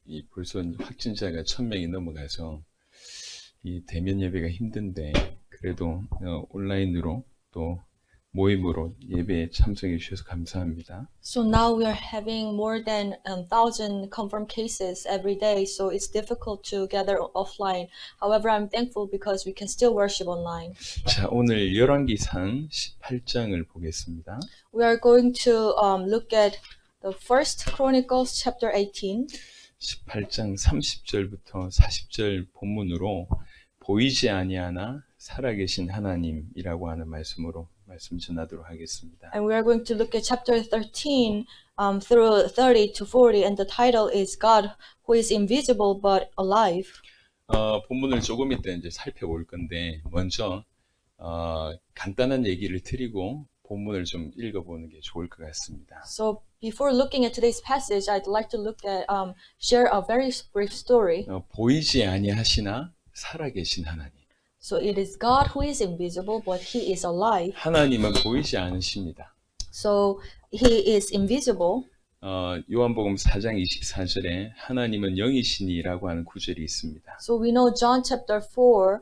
이 벌써 확진자가 1000명이 넘어가서 이 대면 예배가 힘든데 그래도 온라인으로 또 모임으로 예배에 참석해 주셔서 감사합니다. So now we are having more than 1,000 confirmed cases every day, so it's difficult to gather offline. However, I'm thankful because we can still worship online. 자, 오늘 열왕기상 18장을 보겠습니다. We are going to look at the First Chronicles chapter 18. 18장 30절부터 40절 본문으로 보이지 아니하나 살아계신 하나님이라고 하는 말씀으로 말씀 전하도록 하겠습니다. And we are going to look at chapter 13 through 30 to 40, and the title is God who is invisible but alive. 본문을 조금 이따 이제 살펴볼 건데 먼저 간단한 얘기를 드리고 본문을 좀 읽어보는 게 좋을 것 같습니다. So before looking at today's passage, I'd like to look at share a very brief story. 보이지 아니하시나 살아계신 하나님. So it is God who is invisible, but He is alive. 하나님은 보이지 않으십니다. So He is invisible. 요한복음 4장 24절에 하나님은 영이시니라고 하는 구절이 있습니다. So we know John chapter 4,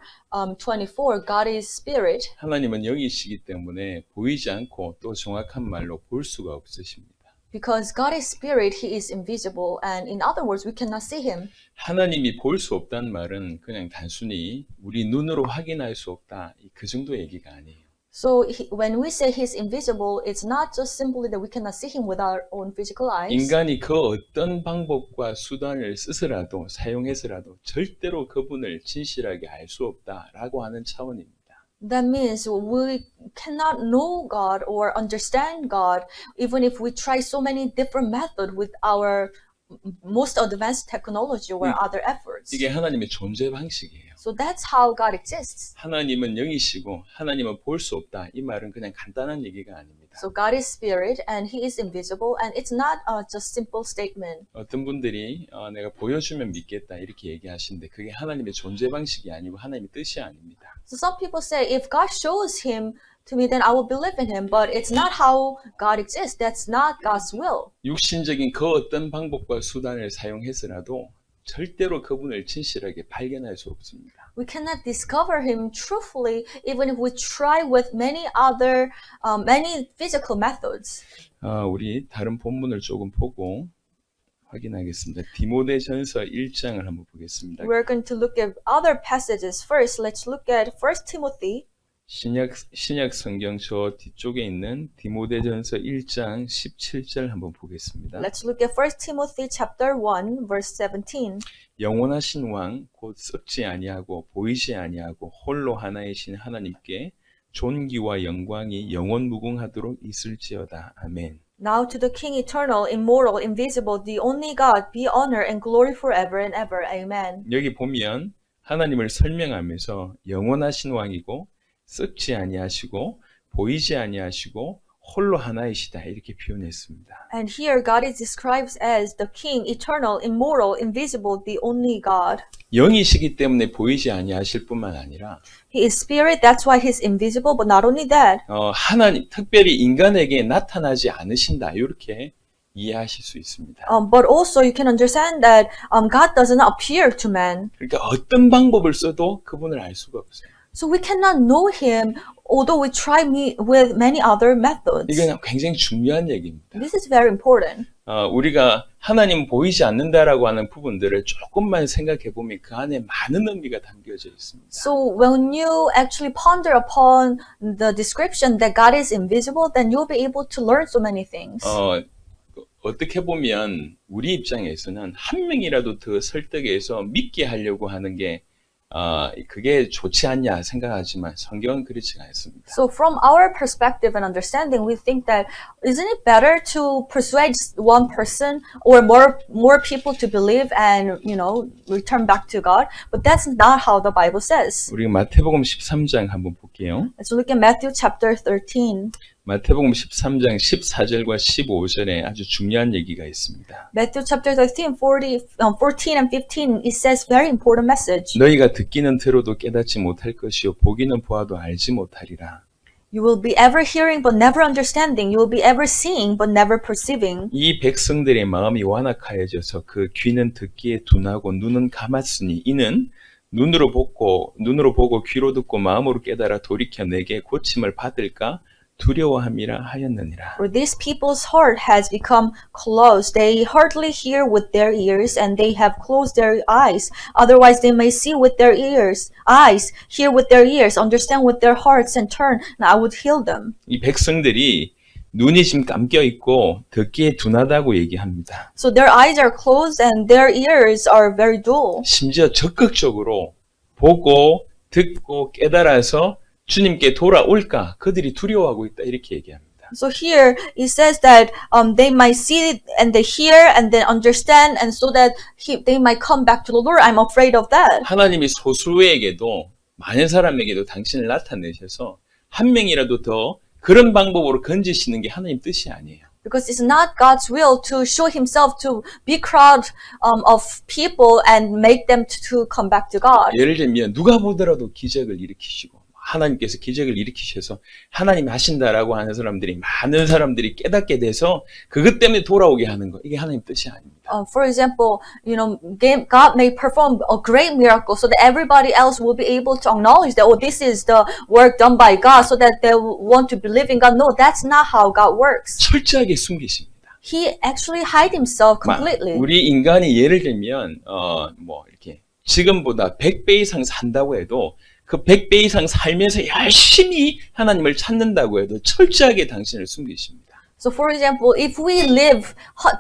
24, God is spirit. 하나님은 영이시기 때문에 보이지 않고 또 정확한 말로 볼 수가 없으십니다. Because God is spirit, He is invisible, and in other words, we cannot see Him. 하나님이 볼 수 없다는 말은 그냥 단순히 우리 눈으로 확인할 수 없다 그 정도 얘기가 아니에요. So when we say He's invisible, it's not just simply that we cannot see Him with our own physical eyes. 인간이 그 어떤 방법과 수단을 쓰서라도 사용해서라도 절대로 그분을 진실하게 알 수 없다라고 하는 차원입니다. That means we cannot know God or understand God even if we try so many different methods with our most advanced technology or other efforts. 이게 하나님의 존재 방식이에요. So that's how God exists. 하나님은 영이시고 하나님은 볼 수 없다. 이 말은 그냥 간단한 얘기가 아닙니다. So God is spirit and He is invisible, and it's not just simple statement. 어떤 분들이 내가 보여주면 믿겠다 이렇게 얘기하시는데 그게 하나님의 존재 방식이 아니고 하나님의 뜻이 아닙니다. So some people say, if God shows Him to me, then I will believe in Him. But it's not how God exists. That's not God's will. 육신적인 그 어떤 방법과 수단을 사용해서라도 절대로 그분을 진실하게 발견할 수 없습니다. We cannot discover Him truthfully even if we try with many other, many physical methods. 우리 다른 본문을 조금 보고 확인하겠습니다. 디모데전서 1장을 한번 보겠습니다. We're going to look at other passages. First, let's look at 1 Timothy. 신약 성경 저 뒤쪽에 있는 디모데전서 1장 17절 한번 보겠습니다. Let's look at 1 Timothy chapter 1, verse 17. 영원하신 왕 곧 썩지 아니하고 보이지 아니하고 홀로 하나이신 하나님께 존귀와 영광이 영원 무궁하도록 있을지어다. 아멘. Now to the King eternal, immortal, invisible, the only God, be honor and glory forever and ever. Amen. 여기 보면 하나님을 설명하면서 영원하신 왕이고 썩지 아니하시고 보이지 아니하시고 홀로 하나이시다 이렇게 표현했습니다. And here God is described as the King, eternal, immortal, invisible, the only God. 영이시기 때문에 보이지 아니하실 뿐만 아니라 He is spirit, that's why He's invisible, but not only that. 하나님 특별히 인간에게 나타나지 않으신다 이렇게 이해하실 수 있습니다. But also you can understand that God doesn't appear to man. 그러니까 어떤 방법을 써도 그분을 알 수가 없어요. So we cannot know Him, although we try with many other methods. 이건 굉장히 중요한 얘기입니다. This is very important. 우리가 하나님 보이지 않는다라고 하는 부분들을 조금만 생각해 보면 그 안에 많은 의미가 담겨져 있습니다. So when you actually ponder upon the description that God is invisible, then you'll be able to learn so many things. 어떻게 보면 우리 입장에서는 한 명이라도 더 설득해서 믿게 하려고 하는 게 그게 좋지 않냐 생각하지만 성경은 그렇지 않습니다. So from our perspective and understanding, we think that isn't it better to persuade one person or more people to believe and, return back to God? But that's not how the Bible says. 우리 마태복음 13장 한번 볼게요. Let's look at Matthew chapter 13. 마태복음 13장 14절과 15절에 아주 중요한 얘기가 있습니다. Matthew chapter 13, 14 and 15, it says very important message. 너희가 듣기는 들어도 깨닫지 못할 것이요 보기는 보아도 알지 못하리라. You will be ever hearing but never understanding. You will be ever seeing but never perceiving. 이 백성들의 마음이 완악하여져서 그 귀는 듣기에 둔하고 눈은 감았으니 이는 눈으로 보고 귀로 듣고 마음으로 깨달아 돌이켜 내게 고침을 받을까 두려워함이라 하였느니라. For this people's heart has become closed. They hardly hear with their ears, and they have closed their eyes. Otherwise they may see with their eyes, hear with their ears, understand with their hearts, and turn, and I would heal them. 이 백성들이 눈이 지금 감겨 있고 듣기에 둔하다고 얘기합니다. So their eyes are closed and their ears are very dull. 심지어 적극적으로 보고 듣고 깨달아서 주님께 돌아올까 그들이 두려워하고 있다 이렇게 얘기합니다. So here it says that they might see and they hear and then understand, and so that they might come back to the Lord. I'm afraid of that. 하나님이 소수에게도 많은 사람에게도 당신을 나타내셔서 한 명이라도 더 그런 방법으로 건지시는 게 하나님 뜻이 아니에요. Because it's not God's will to show himself to big crowd of people and make them to come back to God. 예를 들면 누가 보더라도 기적을 일으키시고 하나님께서 기적을 일으키셔서 하나님 하신다라고 하는 사람들이 많은 사람들이 깨닫게 돼서 그것 때문에 돌아오게 하는 거 이게 하나님 뜻이 아닙니다. For example, God may perform a great miracle so that everybody else will be able to acknowledge that, oh, this is the work done by God, so that they will want to believe in God. No, that's not how God works. 철저하게 숨기십니다. He actually hide himself completely. 우리 인간이 예를 들면 이렇게 지금보다 100배 이상 산다고 해도 그 100배 이상 살면서 열심히 하나님을 찾는다고 해도 철저하게 당신을 숨기십니다. So for example, if we live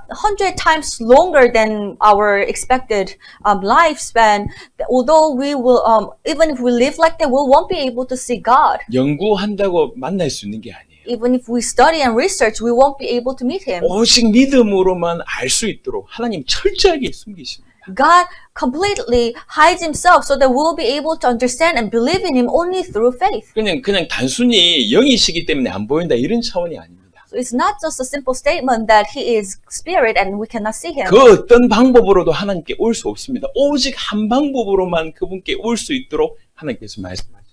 100 times longer than our expected lifespan, although we will, even if we live like that, we won't be able to see God. 연구한다고 만날 수 있는 게 아니에요. Even if we study and research, we won't be able to meet Him. 오직 믿음으로만 알 수 있도록 하나님 철저하게 숨기십니다. God completely hides himself so that we'll be able to understand and believe in him only through faith. 그냥 단순히 영이시기 때문에 안 보인다 이런 차원이 아닙니다. So it's not just a simple statement that he is spirit and we cannot see him. 그 어떤 방법으로도 하나님께 올 수 없습니다. 오직 한 방법으로만 그분께 올 수 있도록 하나님께서 말씀하십니다.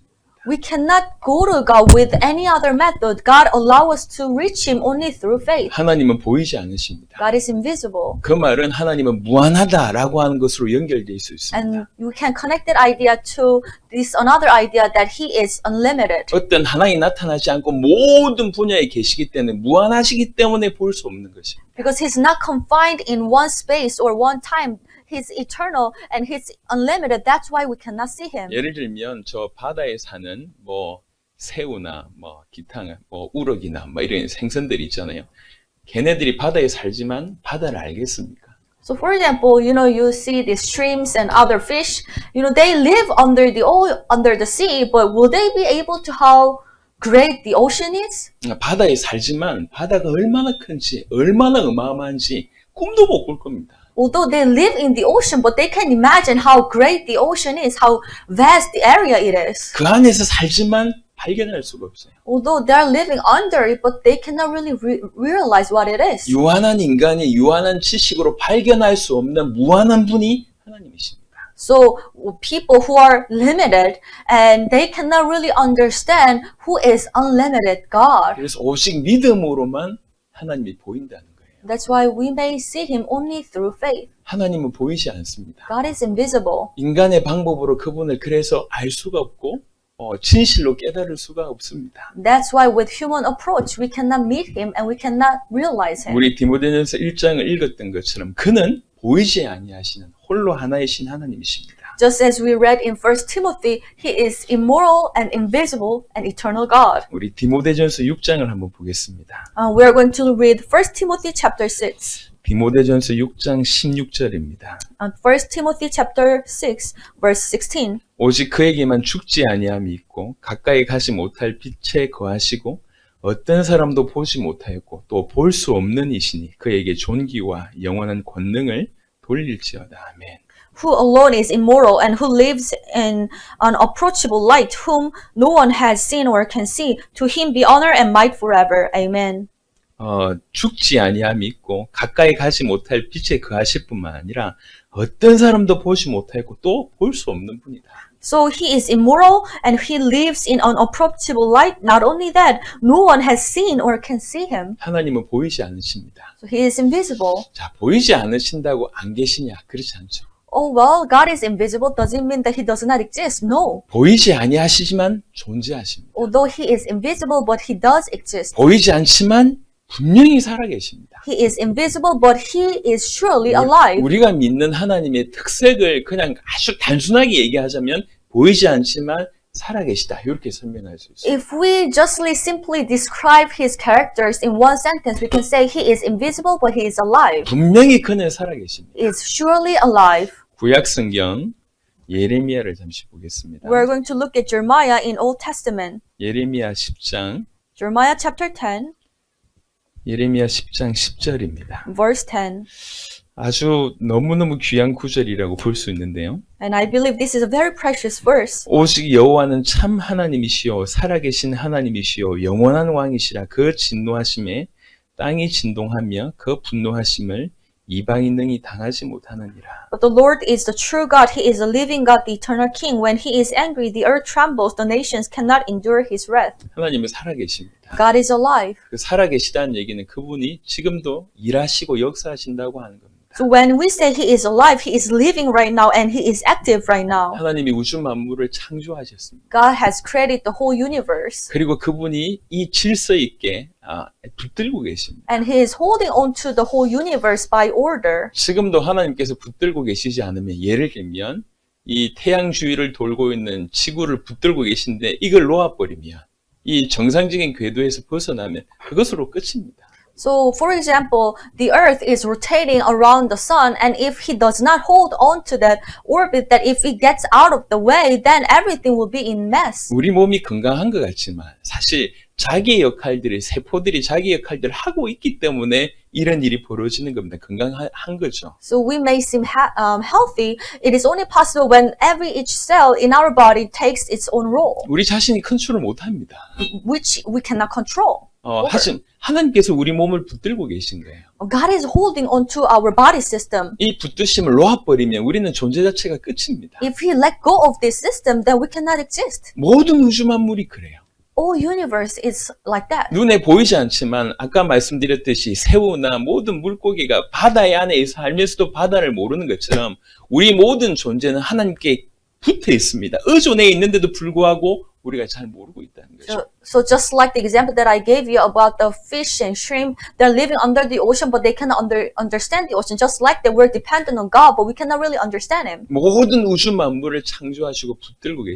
We cannot go to God with any other method. God allows us to reach him only through faith. 하나님은 보이지 않으십니다. God is invisible. 그 말은 하나님은 무한하다라고 하는 것으로 연결될 수 있습니다. And you can connect that idea to this another idea that he is unlimited. 어떤 하나님이 나타나지 않고 모든 분야에 계시기 때문에 무한하시기 때문에 볼 수 없는 것입니다. Because he's not confined in one space or one time. He's eternal and he's unlimited. That's why we cannot see him. 예를 들면 저 바다에 사는 새우나 기타 우럭이나 이런 생선들이 있잖아요. 걔네들이 바다에 살지만 바다를 알겠습니까? So for example, you see the shrimps and other fish, they live under the sea, but will they be able to how great the ocean is? 바다에 살지만 바다가 얼마나 큰지, 얼마나 어마어마한지 꿈도 못 꿀 겁니다. Although they live in the ocean, but they can imagine how great the ocean is, how vast the area it is. 그 안에서 살지만 발견할 수가 없어요. Although they are living under it, but they cannot really realize what it is. 유한한 인간이 유한한 지식으로 발견할 수 없는 무한한 분이 하나님이십니다. So people who are limited and they cannot really understand who is unlimited God. 그래서 오직 믿음으로만 하나님이 보인다는 거예요. That's why we may see him only through faith. 하나님은 보이지 않습니다. God is invisible. 인간의 방법으로 그분을 그래서 알 수가 없고 진실로 깨달을 수가 없습니다. That's why with human approach we cannot meet him and we cannot realize him. 우리 디모데전서 1장을 읽었던 것처럼 그는 보이지 아니하시는 홀로 하나이신 하나님이십니다. Just as we read in 1 Timothy, he is immoral and invisible and eternal God. 우리 디모데전서 6장을 한번 보겠습니다. We are going to read 1 Timothy chapter 6. 디모데전서 6장 16절입니다. 1 Timothy chapter 6 verse 16. 오직 그에게만 죽지 아니함이 있고 가까이 가지 못할 빛에 거하시고 어떤 사람도 보지 못하였고 또 볼 수 없는 이시니 그에게 존귀와 영원한 권능을 돌릴지어다. 아멘. Who alone is immortal and who lives in unapproachable light, whom no one has seen or can see. To him be honor and might forever. Amen. 죽지 아니함이 있고 가까이 가지 못할 빛에 거하실 뿐만 아니라 어떤 사람도 보지 못하였고 또 볼 수 없는 분이다. So he is immoral and he lives in unapproachable light. Not only that, no one has seen or can see him. 하나님은 보이지 않으십니다. So he is invisible. 자, 보이지 않으신다고 안 계시냐? 그렇지 않죠. Oh, well, God is invisible doesn't mean that he does not exist. No. 보이지 아니하시지만 존재하십니다. Although he is invisible, but he does exist. 보이지 않지만 분명히 살아계십니다. He is invisible, but he is surely alive. 우리가 믿는 하나님의 특색을 그냥 아주 단순하게 얘기하자면 보이지 않지만 살아계시다. 이렇게 설명할 수 있어요. If we justly simply describe his characters in one sentence, we can say he is invisible, but he is alive. 분명히 그는 살아계십니다. He is surely alive. 구약 성경 예레미야를 잠시 보겠습니다. We're going to look at Jeremiah in Old Testament. 예레미야 10장 Jeremiah chapter 10, 예레미야 10장 10절입니다. verse 10. 아주 너무너무 귀한 구절이라고 볼 수 있는데요. And I believe this is a very precious verse. 오직 여호와는 참 하나님이시요 살아계신 하나님이시요 영원한 왕이시라. 그 진노하심에 땅이 진동하며 그 분노하심을 이방인 등이 당하지 못하느니라. But the Lord is the true God. He is a living God, the eternal King. When he is angry, the earth trembles. The nations cannot endure his wrath. 하나님은 살아계십니다. God is alive. 그 살아계시다는 얘기는 그분이 지금도 일하시고 역사하신다고 하는 겁니다. So when we say he is alive, he is living right now and he is active right now. 하나님이 우주 만물을 창조하셨습니다. God has created the whole universe. 그리고 그분이 이 질서 있게 붙들고 계십니다. And he is holding on to the whole universe by order. 지금도 하나님께서 붙들고 계시지 않으면 예를 들면 이 태양 주위를 돌고 있는 지구를 붙들고 계신데 이걸 놓아버리면 이 정상적인 궤도에서 벗어나면 그것으로 끝입니다. So, for example, the earth is rotating around the sun, and if he does not hold on to that orbit, that if it gets out of the way, then everything will be in mess. 우리 몸이 건강한 것 같지만 사실 자기의 역할들이 세포들이 자기 역할들을 하고 있기 때문에 이런 일이 벌어지는 겁니다. 건강한 거죠. So we may seem healthy. It is only possible when each cell in our body takes its own role, 우리 자신이 컨트롤 못합니다. which we cannot control. 하지만 하나님께서 우리 몸을 붙들고 계신 거예요. God is holding on to our body system. 이 붙드심을 놓아버리면 우리는 존재 자체가 끝입니다. If we let go of this system, then we cannot exist. 모든 우주 만물이 그래요. All universe is like that. 눈에 보이지 않지만 아까 말씀드렸듯이 새우나 모든 물고기가 바다의 안에 살면서도 바다를 모르는 것처럼 우리 모든 존재는 하나님께 붙어 있습니다. 의존해 있는데도 불구하고 우리가 잘 모르고 있다는 거죠. So just like the example that I gave you about the fish and shrimp, they're living under the ocean, but they cannot understand the ocean. Just like they were dependent on God, but we cannot really understand Him. 모든 우주 만물을 창조하시고 붙들고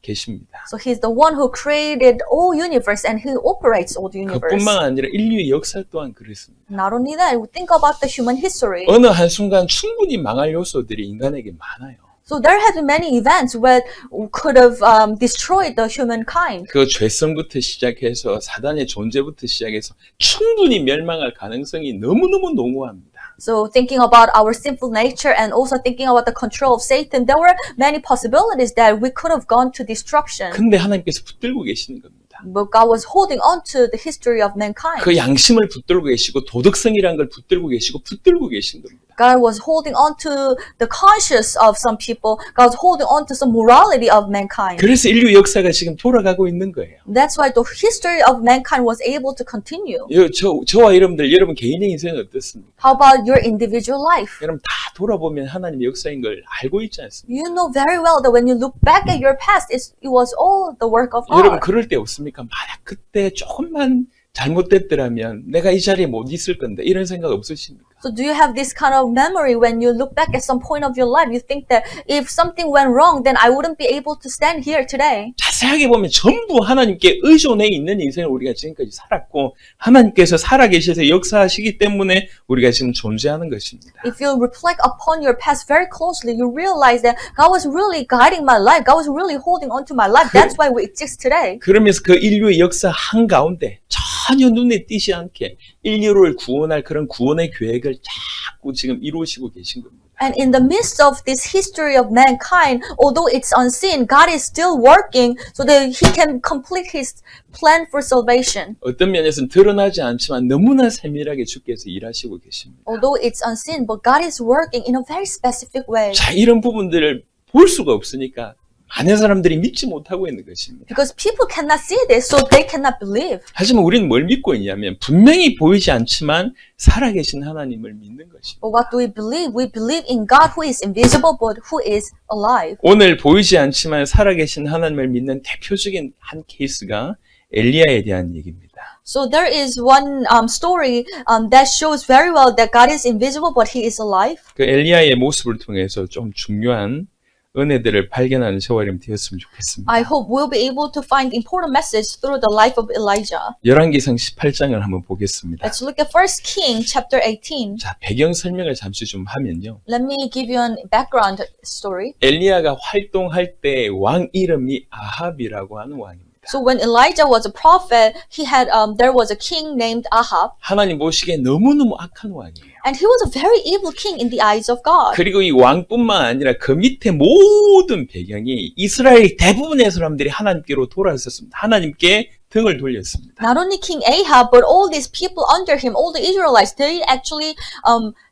계십니다. So He's the one who created all universe and He operates all the universe. 그뿐만 아니라 인류의 역사 또한 그렇습니다. Not only that, we think about the human history. 어느 한순간 충분히 망할 요소들이 인간에게 많아요. So there have been many events where could have destroyed the humankind. 그 죄성부터 시작해서 사단의 존재부터 시작해서 충분히 멸망할 가능성이 너무너무 농후합니다. So thinking about our sinful nature and also thinking about the control of Satan, there were many possibilities that we could have gone to destruction. 근데 하나님께서 붙들고 계시는 겁니다. But God was holding on to the history of mankind. 그 양심을 붙들고 계시고 도덕성이라는 걸 붙들고 계시고 붙들고 계신 겁니다. God was holding on to the conscience of some people. God was holding on to some morality of mankind. 그래서 인류 역사가 지금 돌아가고 있는 거예요. That's why the history of mankind was able to continue. 저와 여러분 개인의 인생은 어떻습니까? How about your individual life? 여러분 다 돌아보면 하나님의 역사인 걸 알고 있지 않습니까? You know very well that when you look back at your past, it was all the work of 여러분 God. 그럴 때 없습니까? 만약 그때 조금만 잘못됐더라면 내가 이 자리에 못 있을 건데 이런 생각 없으십니까? So do you have this kind of memory when you look back at some point of your life? You think that if something went wrong, then I wouldn't be able to stand here today. 자세하게 보면 전부 하나님께 의존해 있는 인생을 우리가 지금까지 살았고 하나님께서 살아계셔서 역사하시기 때문에 우리가 지금 존재하는 것입니다. If you reflect upon your past very closely, you realize that God was really guiding my life. God was really holding on to my life. That's why we exist today. 그러면서 그 인류의 역사 한가운데 전혀 눈에 띄지 않게 인류를 구원할 그런 구원의 계획을 자꾸 지금 이루시고 계신 겁니다. And in the midst of this history of mankind, although it's unseen, God is still working so that He can complete His plan for salvation. 어떤 면에서는 드러나지 않지만 너무나 세밀하게 주께서 일하시고 계십니다. Although it's unseen, but God is working in a very specific way. 자, 이런 부분들을 볼 수가 없으니까 많은 사람들이 믿지 못하고 있는 것입니다. Because people cannot see this, so they cannot believe. 하지만 우리는 뭘 믿고 있냐면 분명히 보이지 않지만 살아계신 하나님을 믿는 것입니다. But what do we believe? We believe in God who is invisible but who is alive. 오늘 보이지 않지만 살아계신 하나님을 믿는 대표적인 한 케이스가 엘리야에 대한 얘기입니다. So there is one story that shows very well that God is invisible but he is alive. 그 엘리야의 모습을 통해서 좀 중요한 은혜들을 발견하는 세월이 되었으면 좋겠습니다. I hope we'll be able to find important message through the life of Elijah. 열왕기상 18장을 한번 보겠습니다. Let's look at 1 King chapter 18. 자, 배경 설명을 잠시 좀 하면요. Let me give you an background story. 엘리야가 활동할 때 왕 이름이 아합이라고 하는 왕입니다. So when Elijah was a prophet, there was a king named Ahab, 하나님 보시기에 너무너무 악한 왕이에요. and he was a very evil king in the eyes of God. 그리고 이 왕뿐만 아니라 그 밑에 모든 배경이 이스라엘 대부분의 사람들이 하나님께로 돌아섰습니다. 하나님께 등을 돌렸습니다. Not only King Ahab, but all these people under him, all the Israelites, they actually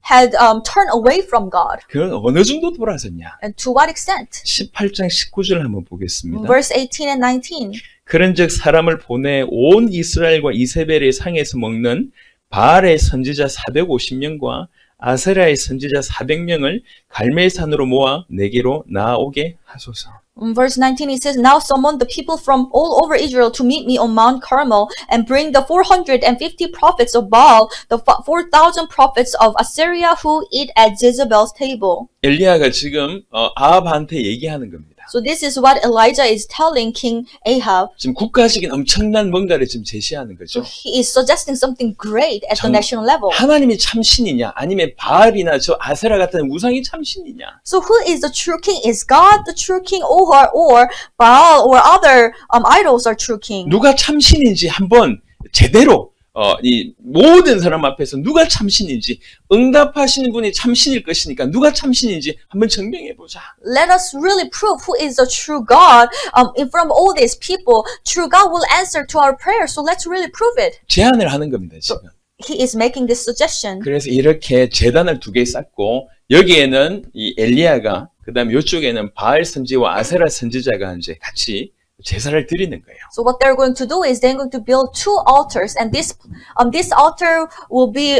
had turned away from God. 그건 어느 정도 돌아섰냐? And to what extent? 18장 19절 한번 보겠습니다. Verse 18 and 19. 그런즉 사람을 보내 온 이스라엘과 이세벨의 상에서 먹는 바알의 선지자 450명과 아세라의 선지자 400명을 갈멜산으로 모아 내게로 나오게 하소서. In verse 19 it says, Now summon the people from all over Israel to meet me on Mount Carmel and bring the 450 prophets of Baal, the 4,000 prophets of Assyria who eat at Jezebel's table. 엘리야가 지금 아합한테 얘기하는 겁니다. So this is what Elijah is telling King Ahab. 지금 국가적인 엄청난 뭔가를 지금 제시하는 So 거죠. he is suggesting something great at the 정- national level. 하나님이 참신이냐 아니면 바알이나 저 아세라 같은 우상이 참신이냐. So who is the true king? Is God the true king or Baal or other idols are true king? 누가 참신인지 한번 제대로 이 모든 사람 앞에서 누가 참신인지 응답하시는 분이 참신일 것이니까 누가 참신인지 한번 증명해 보자. Let us really prove who is the true God in front of all these people. True God will answer to our prayers. So let's really prove it. 제안을 하는 겁니다, 지금. He is making this suggestion. 그래서 이렇게 제단을 2개 쌓고 여기에는 이 엘리야가 그다음에 이쪽에는 바알 선지와 아세라 선지자가 이제 같이 제사를 드리는 거예요. So what they're going to do is they're going to build 2 altars, and this altar will be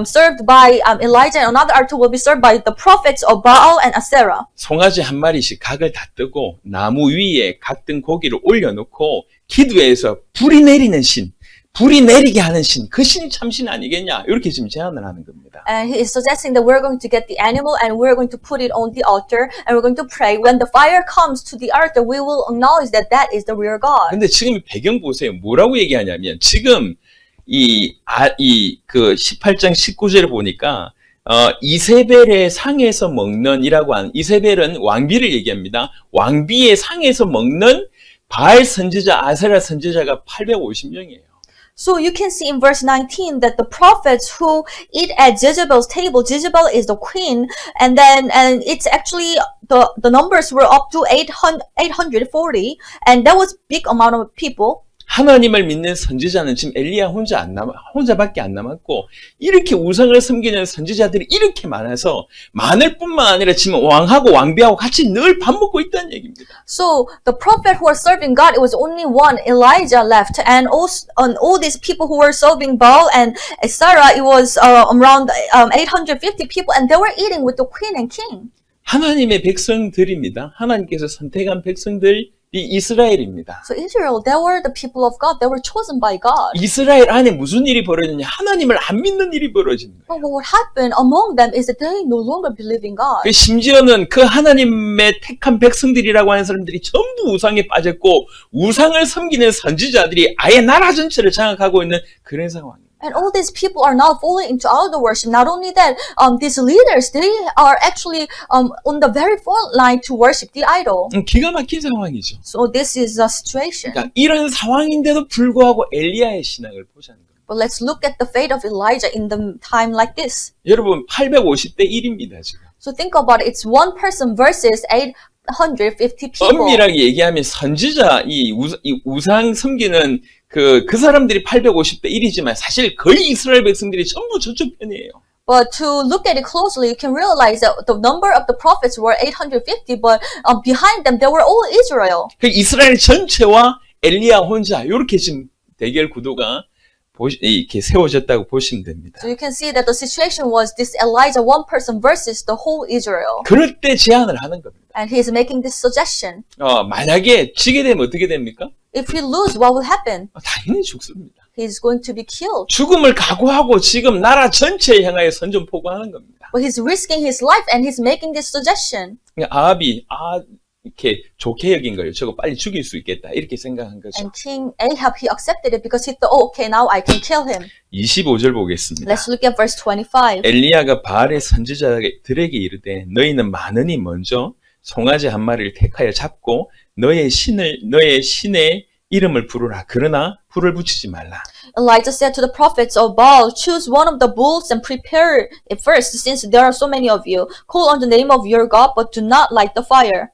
served by Elijah, and another altar will be served by the prophets of Baal and Asherah. 송아지 한 마리씩 각을 다 뜨고 나무 위에 각 든 고기를 올려놓고 기도해서 불이 내리는 신, 불이 내리게 하는 신, 그 신이 참신 아니겠냐 이렇게 지금 제안을 하는 겁니다. And he is suggesting that we're going to get the animal and we're going to put it on the altar and we're going to pray. When the fire comes to the altar, we will acknowledge that that is the real God. 근데 지금 배경 보세요. 뭐라고 얘기하냐면 지금 그 18장 19절에 보니까 이세벨의 상에서 먹는이라고 하는 이세벨은 왕비를 얘기합니다. 왕비의 상에서 먹는 바알 선지자, 아세라 선지자가 850명이에요. So you can see in verse 19 that the prophets who eat at Jezebel's table, Jezebel is the queen, and it's actually the numbers were up to 840, and that was big amount of people. 하나님을 믿는 선지자는 지금 엘리야 혼자밖에 안 남았고 이렇게 우상을 섬기는 선지자들이 이렇게 많아서 많을 뿐만 아니라 지금 왕하고 왕비하고 같이 늘 밥 먹고 있다는 얘기입니다. So the prophet who was serving God, it was only one, Elijah, left, and all these people who were serving Baal and Sarah, it was around 850 people, and they were eating with the queen and king. 하나님의 백성들입니다. 하나님께서 선택한 백성들이 이스라엘입니다. So Israel, they were the people of God. They were chosen by God. 이스라엘 안에 무슨 일이 벌어지냐? 하나님을 안 믿는 일이 벌어지는 거예요. But what happened among them is that they no longer believe in God. 심지어는 그 하나님의 택한 백성들이라고 하는 사람들이 전부 우상에 빠졌고 우상을 섬기는 선지자들이 아예 나라 전체를 장악하고 있는 그런 상황입니다. And all these people are now falling into idol worship. Not only that, these leaders, they are actually on the very front line to worship the idol. 기가 막힌 상황이죠. So this is the situation. 그러니까 이런 상황인데도 불구하고 엘리야의 신앙을 보자는 거예요. But let's look at the fate of Elijah in the time like this. 여러분 850대 1입니다 지금. So think about it. It's one person versus 850 people. 엄밀하게 얘기하면 선지자 이 우상 섬기는 그 사람들이 850대 1이지만 사실 거의 이스라엘 백성들이 전부 저쪽 편이에요. But to look at it closely, you can realize that the number of the prophets were 850, but behind them, they were all Israel. 그 이스라엘 전체와 엘리야 혼자 이렇게 지금 대결 구도가 이렇게 세워졌다고 보시면 됩니다. So you can see that the situation was this Elijah one person versus the whole Israel. 그럴 때 제안을 하는 겁니다. And he's making this suggestion. 만약에 지게 되면 어떻게 됩니까? If he lose, what will happen? 당연히 죽습니다. He's going to be killed. 죽음을 각오하고 지금 나라 전체에 향하여 선전포고하는 겁니다. But he's risking his life and he's making this suggestion. 아합이 이렇게 좋게 여긴 거예요. 저거 빨리 죽일 수 있겠다 이렇게 생각한 거죠. And King Ahab, he accepted it because he thought, oh, okay, now I can kill him. 25절 보겠습니다. Let's look at verse 25. 엘리야가 바알의 선지자들에게 이르되 너희는 많으니 먼저 송아지 한 마리를 택하여 잡고 너의 신의 이름을 부르라. 그러나 불을 붙이지 말라. Elijah said to the prophets of Baal, choose one of the bulls and prepare it first, since there are so many of you. Call on the name of your God, but do not light the fire.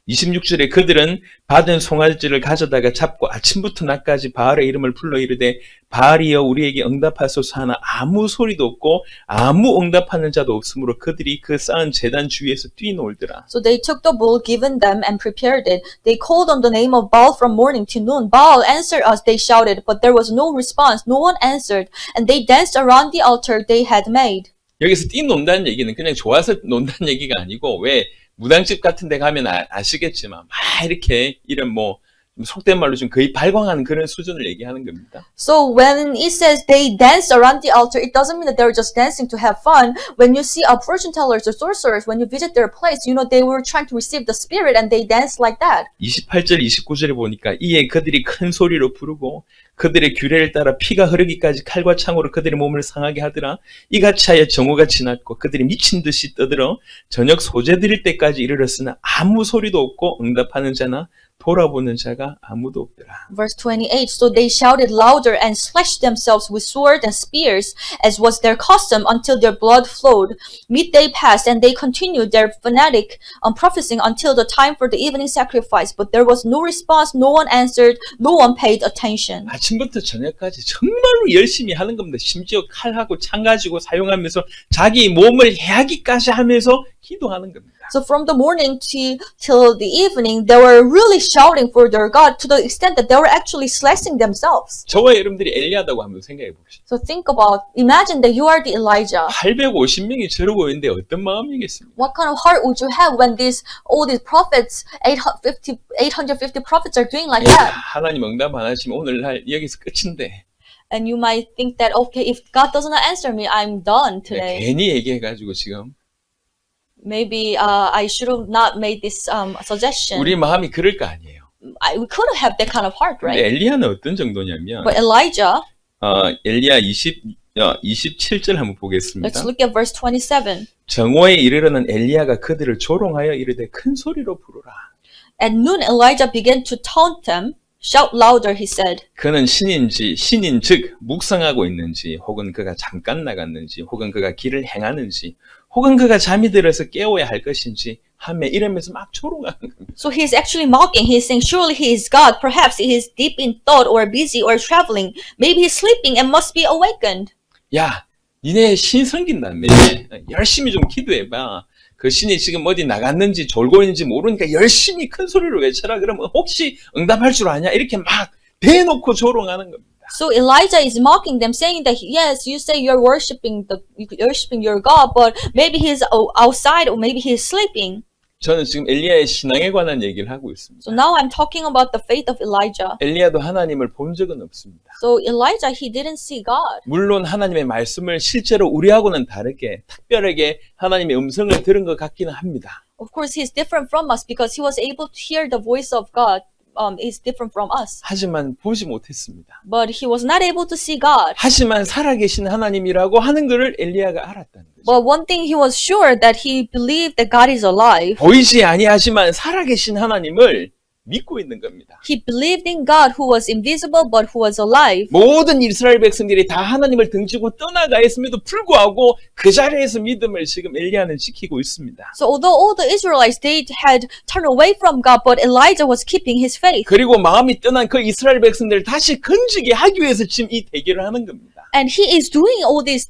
26절에 그들은 받은 송아지를 가져다가 잡고 아침부터 낮까지 바알의 이름을 불러 이르되 바알이여 우리에게 응답하소서 하나 아무 소리도 없고 아무 응답하는 자도 없으므로 그들이 그 쌓은 제단 주위에서 뛰놀더라. So they took the bull given them and prepared it. They called on the name of Baal from morning to noon. Baal, answer us, they shouted, but there was no response. No one answered, and they danced around the altar they had made. 여기서 뛰논다는 얘기는 그냥 좋아서 논다는 얘기가 아니고 왜 무당집 같은 데 가면 아시겠지만 막 이렇게 이런 속된 말로 좀 거의 발광하는 그런 수준을 얘기하는 겁니다. So when it says they danced around the altar, it doesn't mean that they were just dancing to have fun. When you see fortune tellers or sorcerers, when you visit their place, you know they were trying to receive the spirit and they danced like that. 28절, 29절에 보니까 이에 그들이 큰 소리로 부르고 그들의 규례를 따라 피가 흐르기까지 칼과 창으로 그들의 몸을 상하게 하더라. 이같이 하여 정오가 지났고 그들이 미친 듯이 떠들어 저녁 소재 드릴 때까지 이르렀으나 아무 소리도 없고 응답하는 자나 돌아보는 자가 아무도 없더라. Verse 28, so they shouted louder and slashed themselves with swords and spears, as was their custom, until their blood flowed. Midday passed, and they continued their fanatic prophesying until the time for the evening sacrifice. But there was no response, no one answered, no one paid attention. 아침부터 저녁까지 정말로 열심히 하는 겁니다. 심지어 칼하고 창 가지고 사용하면서 자기 몸을 해하기까지 하면서 기도하는 겁니다. So from the morning till the evening, they were really shouting for their God to the extent that they were actually slashing themselves. 저와 여러분들이 엘리야다고 한번 생각해 봅시다. So imagine that you are the Elijah. 850명이 저러고 있는데 어떤 마음이겠습니까? What kind of heart would you have when all these prophets, 850 prophets are doing like that? 하나님 응답 안 하시면 오늘날 여기서 끝인데. And you might think that, okay, if God doesn't answer me, I'm done today. 괜히 얘기해가지고 지금. Maybe I should have not made this suggestion. 우리 마음이 그럴 거 아니에요. We could have that kind of heart, right? 근데 엘리야는 어떤 정도냐면 But Elijah, 엘리야 27절 한번 보겠습니다. let's look at verse 27. 정오에 이르러는 엘리야가 그들을 조롱하여 이르되 큰 소리로 부르라. At noon, Elijah began to taunt them. Shout louder, he said. 그는 신인 즉 묵상하고 있는지 혹은 그가 잠깐 나갔는지 혹은 그가 길을 행하는지 혹은 그가 잠이 들어서 깨워야 할 것인지 하며 이러면서 막 조롱하는 겁니다. So he's actually mocking. He's saying, surely he is God. Perhaps he is deep in thought or busy or traveling. Maybe he's sleeping and must be awakened. 야, 니네 신 섬긴다며. 열심히 좀 기도해봐. 그 신이 지금 어디 나갔는지 졸고 있는지 모르니까 열심히 큰 소리로 외쳐라. 그러면 혹시 응답할 줄 아냐? 이렇게 막 대놓고 조롱하는 겁니다. So Elijah is mocking them, saying that yes, you say you're worshiping your God, but maybe he's outside or maybe he's sleeping. 저는 지금 엘리야의 신앙에 관한 얘기를 하고 있습니다. So now I'm talking about the faith of Elijah. 엘리야도 하나님을 본 적은 없습니다. So Elijah, he didn't see God. 물론 하나님의 말씀을 실제로 우리하고는 다르게 특별하게 하나님의 음성을 들은 것 같기는 합니다. Of course, he's different from us because he was able to hear the voice of God. Is different from us. 하지만 보지 못했습니다. But he was not able to see God. 하지만 살아계신 하나님이라고 하는 것을 엘리야가 알았다는 거죠. But one thing he was sure that he believed that God is alive. 보이지 아니하지만 살아계신 하나님을 믿고 있는 겁니다. He believed in God who was invisible but who was alive. 모든 이스라엘 백성들이 다 하나님을 등지고 떠나가 있음에도 불구하고 그 자리에서 믿음을 지금 엘리야는 지키고 있습니다. So although all the Israelites, they had turned away from God, but Elijah was keeping his faith. 그리고 마음이 떠난 그 이스라엘 백성들을 다시 건지게 하기 위해서 지금 이 대결을 하는 겁니다. And he is doing all this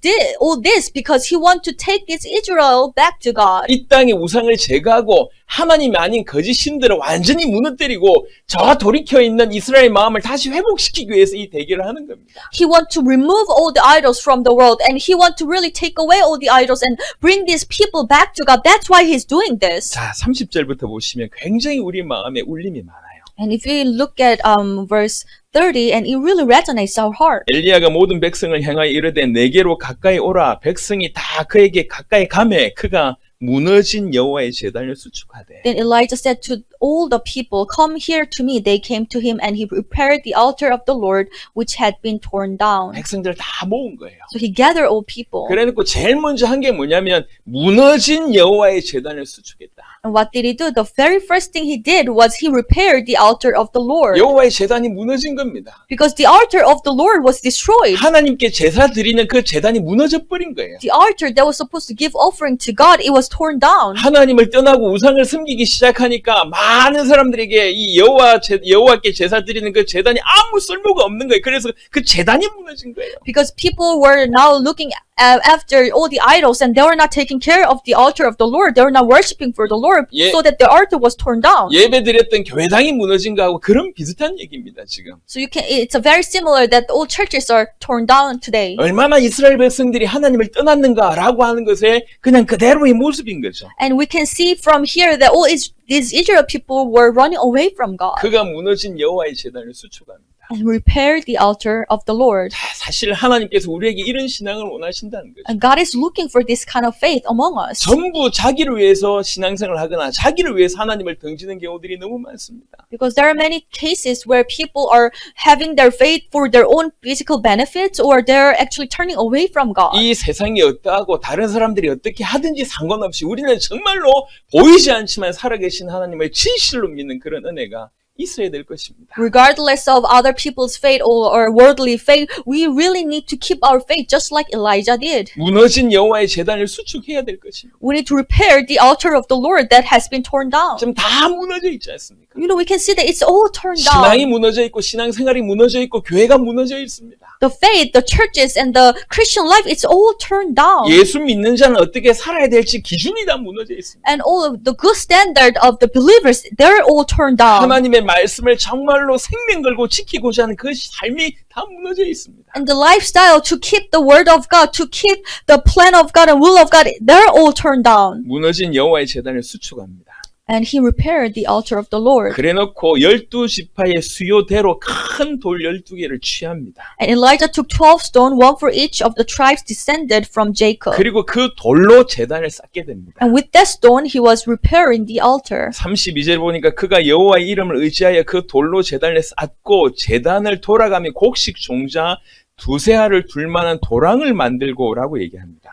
because he wants to take his Israel back to God. 이 땅의 우상을 제거하고 하나님이 아닌 거짓 신들을 완전히 무너뜨리고 저와 돌이켜 있는 이스라엘 마음을 다시 회복시키기 위해서 이 대결을 하는 겁니다. He wants to remove all the idols from the world, and he wants to really take away all the idols and bring these people back to God. That's why he's doing this. 자, 30절부터 보시면 굉장히 우리 마음에 울림이 많아요. And if we look at verse 30, and it really resonates our heart. 엘리야가 모든 백성을 향하여 이르되 내게로 가까이 오라. 백성이 다 그에게 가까이 가매 그가 무너진 여호와의 제단을 수축하되. Then Elijah said to all the people, "Come here to me." They came to him, and he repaired the altar of the Lord, which had been torn down. 백성들 다 모은 거예요. So he gathered all people. 그래놓고 제일 먼저 한 게 뭐냐면 무너진 여호와의 제단을 수축했다. And what did he do? The very first thing he did was he repaired the altar of the Lord. 여호와의 제단이 무너진 겁니다. Because the altar of the Lord was destroyed. 하나님께 제사 드리는 그 제단이 무너져 버린 거예요. The altar that was supposed to give offering to God, it was torn down. 하나님을 떠나고 우상을 섬기기 시작하니까 많은 사람들에게 이 여호와께 제사 드리는 그 제단이 아무 쓸모가 없는 거예요. 그래서 그 제단이 무너진 거예요. Because people were now looking after all the idols, and they were not taking care of the altar of the Lord. They were not worshiping for the Lord, 예. so that the altar was torn down. 예배 드렸던 교회당이 무너진 거하고 그런 비슷한 얘기입니다, 지금. So it's a very similar that all churches are torn down today. 얼마나 이스라엘 백성들이 하나님을 떠났는가라고 하는 것에 그냥 그대로의 모습인 거죠. And we can see from here that these Israel people were running away from God 그가 무너진 여호와의 제단을 수축합니다. and repaired the altar of the Lord. 사실 하나님께서 우리에게 이런 신앙을 원하신다는 거죠. And God is looking for this kind of faith among us. 전부 자기를 위해서 신앙생활을 하거나 자기를 위해서 하나님을 등지는 경우들이 너무 많습니다. Because there are many cases where people are having their faith for their own physical benefits, or they're actually turning away from God. 이 세상이 어떠하고 다른 사람들이 어떻게 하든지 상관없이 우리는 정말로 보이지 않지만 살아계신 하나님을 진실로 믿는 그런 은혜가 있어야 될 것입니다. Regardless of other people's faith or worldly faith, we really need to keep our faith just like Elijah did. 무너진 여호와의 제단을 수축해야 될 것입니다. We need to repair the altar of the Lord that has been torn down. 지금 다 무너져 있지 않습니까? You know, we can see that it's all turned 신앙이 down. 무너져 있고 신앙생활이 무너져 있고 교회가 무너져 있습니다. The faith, the churches, and the Christian life, it's all turned down. 예수 믿는 자는 어떻게 살아야 될지 기준이 다 무너져 있습니다. And all of the good standard of the believers, they're all turned down. 하나님의 말씀을 정말로 생명 걸고 지키고자 하는 그 삶이 다 무너져 있습니다. And the lifestyle to keep the word of God, to keep the plan of God and will of God, they're all turned down. 무너진 여호와의 제단을 수축합니다. And he repaired the altar of the Lord. 그래놓고 12지파의 수요대로 큰 돌 12개를 취합니다. And Elijah took 12 stones, one for each of the tribes descended from Jacob. 그리고 그 돌로 제단을 쌓게 됩니다. And with that stone, he was repairing the altar. 32절 보니까 그가 여호와의 이름을 의지하여 그 돌로 제단을 쌓고 제단을 돌아가며 곡식 종자 두세 알을 둘 만한 도랑을 만들고라고 얘기합니다.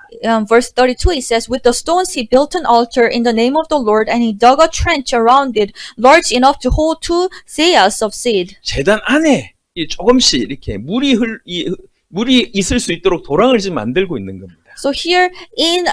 Verse 32, it says, "With the stones he built an altar in the name of the Lord, and he dug a trench around it, large enough to hold 2 seahs of seed." 제단 안에 조금씩 이렇게 물이 있을 수 있도록 도랑을 지금 만들고 있는 겁니다. So here in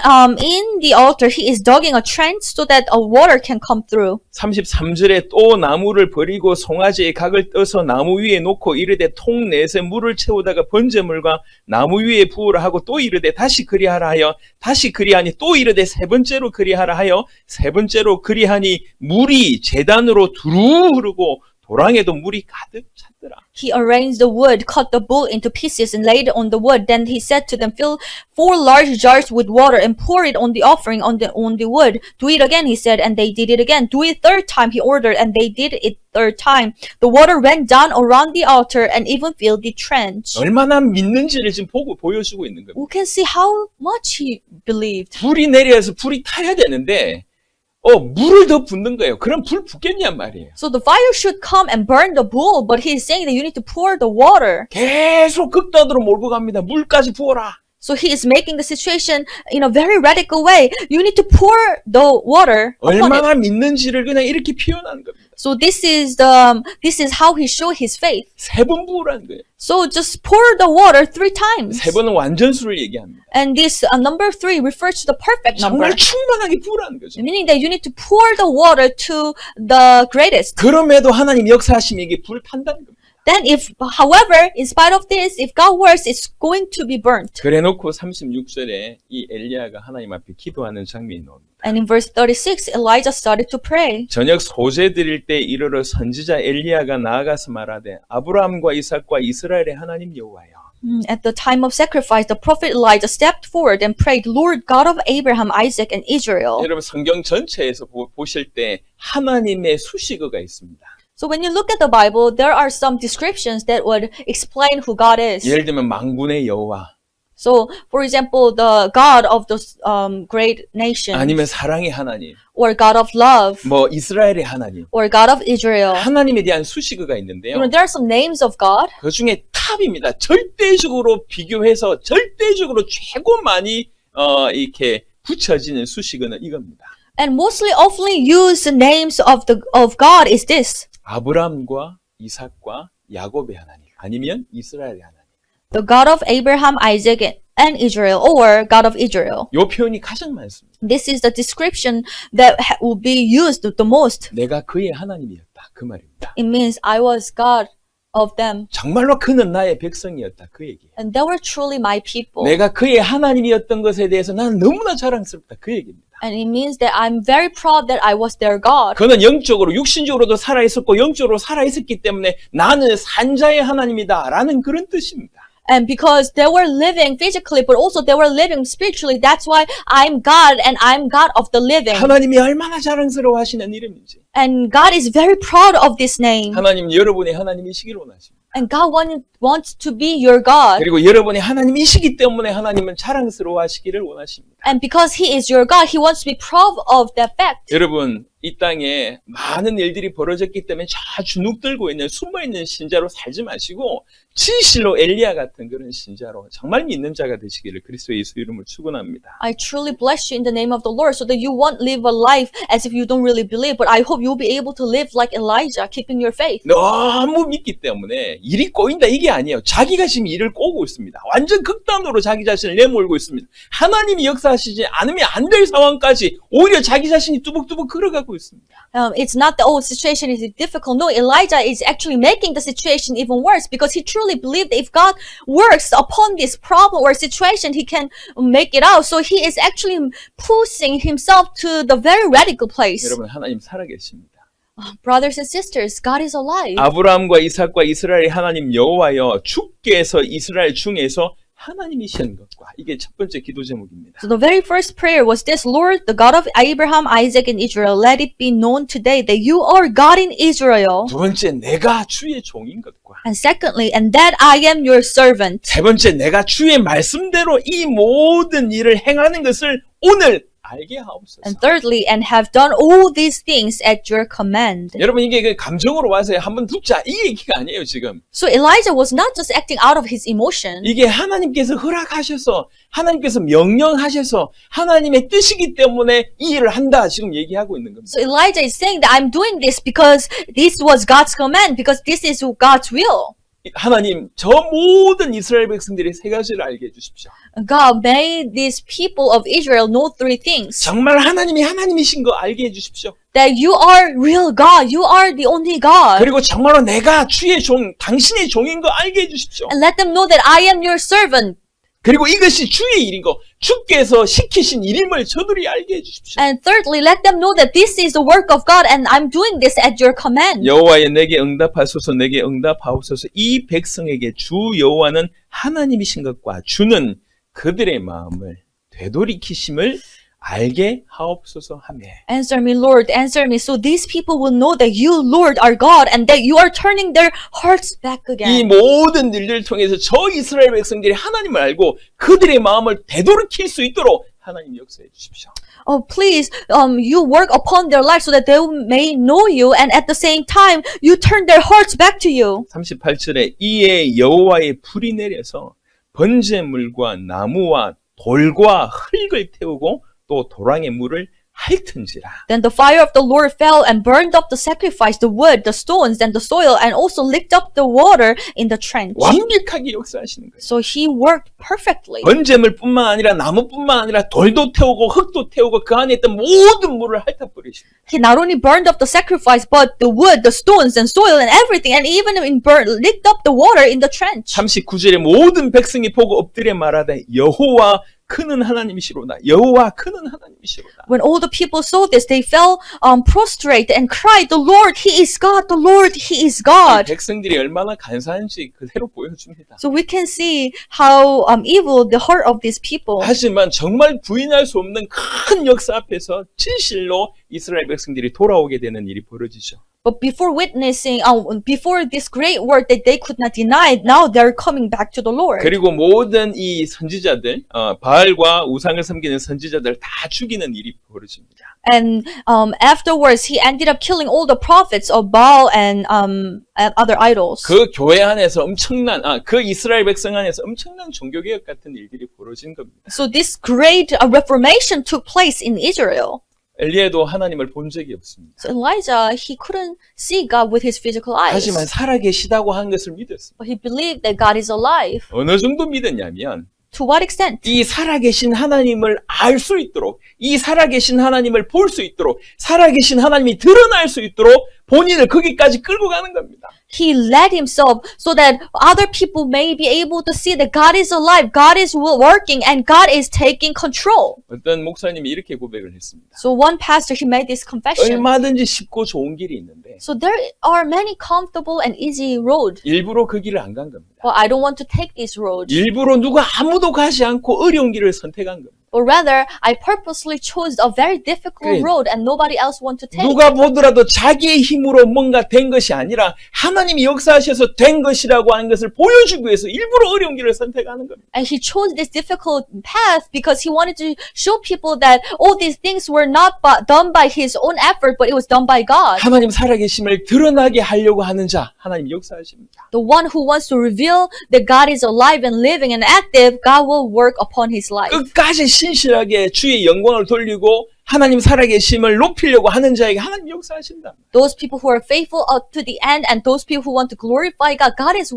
the altar, he is digging a trench so that water can come through. 33절에 또 나무를 버리고 송아지의 각을 떠서 나무 위에 놓고 이르되 통 넷에 물을 채우다가 번제물과 나무 위에 부으라 하고 또 이르되 다시 그리하라 하여 다시 그리하니 또 이르되 세 번째로 그리하라 하여 세 번째로 그리하니 물이 제단으로 두루 흐르고 도랑에도 물이 가득 찼더라. He arranged the wood, cut the bull into pieces, and laid it on the wood. Then he said to them, "Fill 4 large jars with water and pour it on the offering on the wood. Do it again," he said, and they did it again. Do it third time, he ordered, and they did it third time. The water ran down around the altar and even filled the trench. 얼마나 믿는지를 지금 보여주고 있는 겁니다. We can see how much he believed. 불이 내려서 불이 타야 되는데 물을 더 붓는 거예요. 그럼 불 붙겠냔 말이에요. So the fire should come and burn the bull, but he is saying that you need to pour the water. 계속 극단으로 몰고 갑니다. 물까지 부어라. So he is making the situation in a very radical way. You need to pour the water upon it. 얼마나 믿는지를 그냥 이렇게 표현하는 겁니다. So this is how he showed his faith. 3번 부으라는 거예요. So just pour the water 3 times. 3번은 완전수를 얘기합니다. And this number 3 refers to the perfect number. 정말 충만하게 부으라는 거죠. Meaning that you need to pour the water to the greatest. 그럼에도 하나님 역사하시면 이게 불 탄다는 겁니다. Then however, in spite of this, if God works, it's going to be burnt. 그래놓고 36절에 이 엘리야가 하나님 앞에 기도하는 장면이 나옵니다. And in verse 36, Elijah started to pray. 저녁 소재 드릴 때 이르러 선지자 엘리야가 나아가서 말하되 아브라함과 이삭과 이스라엘의 하나님 여호와여. At the time of sacrifice, the prophet Elijah stepped forward and prayed, Lord God of Abraham, Isaac, and Israel. 여러분 성경 전체에서 보실 때 하나님의 수식어가 있습니다. So when you look at the Bible, there are some descriptions that would explain who God is. 예를 들면 만군의 여호와 So, for example, the God of those great nations, 아니면 사랑의 하나님, or God of love, 뭐 이스라엘의 하나님, or God of Israel. 하나님에 대한 수식어가 있는데요. You know, there are some names of God. 그 중에 탑입니다. 절대적으로 비교해서 절대적으로 최고 많이 이렇게 붙여지는 수식어는 이겁니다. And mostly often used names of God is this. 아브라함과 이삭과 야곱의 하나님 아니면 이스라엘의 하나님. The God of Abraham, Isaac, and Israel, or God of Israel. 이 표현이 가장 많습니다. This is the description that will be used the most. 내가 그의 하나님이었다. 그 말입니다. It means I was God of them. 정말로 그는 나의 백성이었다. 그 얘기예요. And they were truly my people. 내가 그의 하나님이었던 것에 대해서 나는 너무나 자랑스럽다. 그 얘기입니다. And it means that I'm very proud that I was their God. 그는 영적으로 육신적으로도 살아있었고 영적으로 살아있었기 때문에 나는 산자의 하나님이다 라는 그런 뜻입니다. And because they were living physically, but also they were living spiritually, that's why I'm God and I'm God of the living. 하나님이 얼마나 자랑스러워 하시는 이름인지. And God is very proud of this name. 하나님 여러분의 하나님이시기를 원하십니다. And God wants to be your God. 그리고 여러분이 하나님이시기 때문에 하나님은 자랑스러워 하시기를 원하십니다. And because He is your God, He wants to be proud of that fact. 여러분 이 땅에 많은 일들이 벌어졌기 때문에 저 주눅 들고 있는 숨어있는 신자로 살지 마시고 진실로 엘리야 같은 그런 신자로 정말 믿는 자가 되시기를 그리스도 예수 이름으로 축원합니다. I truly bless you in the name of the Lord so that you won't live a life as if you don't really believe, but I hope you'll be able to live like Elijah, keeping your faith. 너무 믿기 때문에 일이 꼬인다 이게 아니에요. 자기가 지금 일을 꼬고 있습니다. 완전 극단으로 자기 자신을 내몰고 있습니다. 하나님이 역사하시지 않으면 안 될 상황까지 오히려 자기 자신이 뚜벅뚜벅 걸어가고 있습니다. It's not the situation is difficult. No, Elijah is actually making the situation even worse because he truly believed that if God works upon this problem or situation, He can make it out. So he is actually pushing himself to the very radical place. 여러분 하나님 살아계십니다. Brothers and sisters, God is alive. 아브라함과 이삭과 이스라엘의 하나님 여호와여 주께서 이스라엘 중에서 하나님이신 것과 이게 첫 번째 기도 제목입니다. So the very first prayer was this, Lord, the God of Abraham, Isaac, and Israel, let it be known today that you are God in Israel. 두 번째 내가 주의 종인 것과 And secondly, and that I am your servant. 세 번째 내가 주의 말씀대로 이 모든 일을 행하는 것을 오늘 알게 하옵소서. And thirdly, and have done all these things at your command. 여러분 이게 그 감정으로 와서 한번 듣자 이 얘기가 아니에요 지금. So Elijah was not just acting out of his emotion. 이게 하나님께서 허락하셔서 하나님께서 명령하셔서 하나님의 뜻이기 때문에 이 일을 한다 지금 얘기하고 있는 겁니다. So Elijah is saying that I'm doing this because this was God's command, because this is God's will. 하나님 저 모든 이스라엘 백성들이 세 가지를 알게 해주십시오. God made these people of Israel know three things. 정말 하나님이 하나님이신 거 알게 해주십시오. That you are real God. You are the only God. 그리고 정말로 내가 주의 종, 당신의 종인 거 알게 해주십시오. And let them know that I am your servant. 그리고 이것이 주의 일인 거, 주께서 시키신 일임을 저들이 알게 해주십시오. And thirdly, let them know that this is the work of God and I'm doing this at your command. 여호와여 내게 응답하소서 내게 응답하옵소서. 이 백성에게 주 여호와는 하나님이신 것과 주는 그들의 마음을 되돌이키심을 알게 하옵소서 하며. Answer me, Lord, answer me, so these people will know that you, Lord, are God and that you are turning their hearts back 이 again. 모든 일들을 통해서 저 이스라엘 백성들이 하나님을 알고 그들의 마음을 되돌이킬 수 있도록 하나님 역사해 주십시오. Oh, please, you work upon their lives so that they may know you and at the same time, you turn their hearts back to you. 38절에 이에 여호와의 불이 내려서 번제물과 나무와 돌과 흙을 태우고 또 도랑의 물을 핥은지라. Then the fire of the Lord fell and burned up the sacrifice, the wood, the stones, and the soil, and also licked up the water in the trench. 완벽하게 역사하시는 거예요. So he worked perfectly. 번제물뿐만 아니라 나무뿐만 아니라 돌도 태우고 흙도 태우고 그 안에 있던 모든 물을 핥아버리십니다. He not only burned up the sacrifice, but the wood, the stones, and soil, and everything, and even licked up the water in the trench. 39절에 모든 백성이 보고 엎드려 말하되 여호와 크는 하나님이시로다. 여호와 크는 하나님이시로다. When all the people saw this, they fell prostrate and cried, "The Lord, He is God! The Lord, He is God!" 백성들이 얼마나 간사한지 그대로 보여줍니다. So we can see how evil the heart of these people. 하지만 정말 부인할 수 없는 큰 역사 앞에서 진실로 이스라엘 백성들이 돌아오게 되는 일이 벌어지죠. But before witnessing, before this great work that they could not deny, now they're coming back to the Lord. 그리고 모든 이 선지자들, 바알과 우상을 섬기는 선지자들 다 죽이는 일이 벌어집니다. And afterwards, he ended up killing all the prophets of Baal and other idols. 그 교회 안에서 엄청난, 그 이스라엘 백성 안에서 엄청난 종교개혁 같은 일들이 벌어진 겁니다. So this great reformation took place in Israel. 엘리야도 하나님을 본 적이 없습니다. So Elijah, he couldn't see God with his physical eyes. 하지만 살아계시다고 하는 것을 믿었습니다. But he believed that God is alive. 어느 정도 믿었냐면 To what extent? 이 살아계신 하나님을 알 수 있도록, 이 살아계신 하나님을 볼 수 있도록, 살아계신 하나님이 드러날 수 있도록 본인을 거기까지 끌고 가는 겁니다. He led himself so that other people may be able to see that God is alive, God is working, and God is taking control. 어떤 목사님이 이렇게 고백을 했습니다. So one pastor, he made this confession. 얼마든지 쉽고 좋은 길이 있는데 So there are many comfortable and easy roads. 일부러 그 길을 안 간 겁니다. But I don't want to take this road. 일부러 누가 아무도 가지 않고 어려운 길을 선택한 겁니다. But rather, I purposely chose a very difficult 그래. road and nobody else want to take. 누가 보더라도 자기의 힘으로 뭔가 된 것이 아니라 하나님이 역사하셔서 된 것이라고 하는 것을 보여주기 위해서 일부러 어려운 길을 선택하는 겁니다. And he chose this difficult path because he wanted to show people that all these things were not done by his own effort, but it was done by God. 하나님 살아계심을 드러나게 하려고 하는 자, 하나님 역사하십니다. The one who wants to reveal that God is alive and living and active, God will work upon his life. 끝까지 신실하게 주의 영광을 돌리고 하나님 살아계심을 높이려고 하는 자에게 하나님 역사하신다. Those people who are faithful up to the end and those people who want to glorify God, God is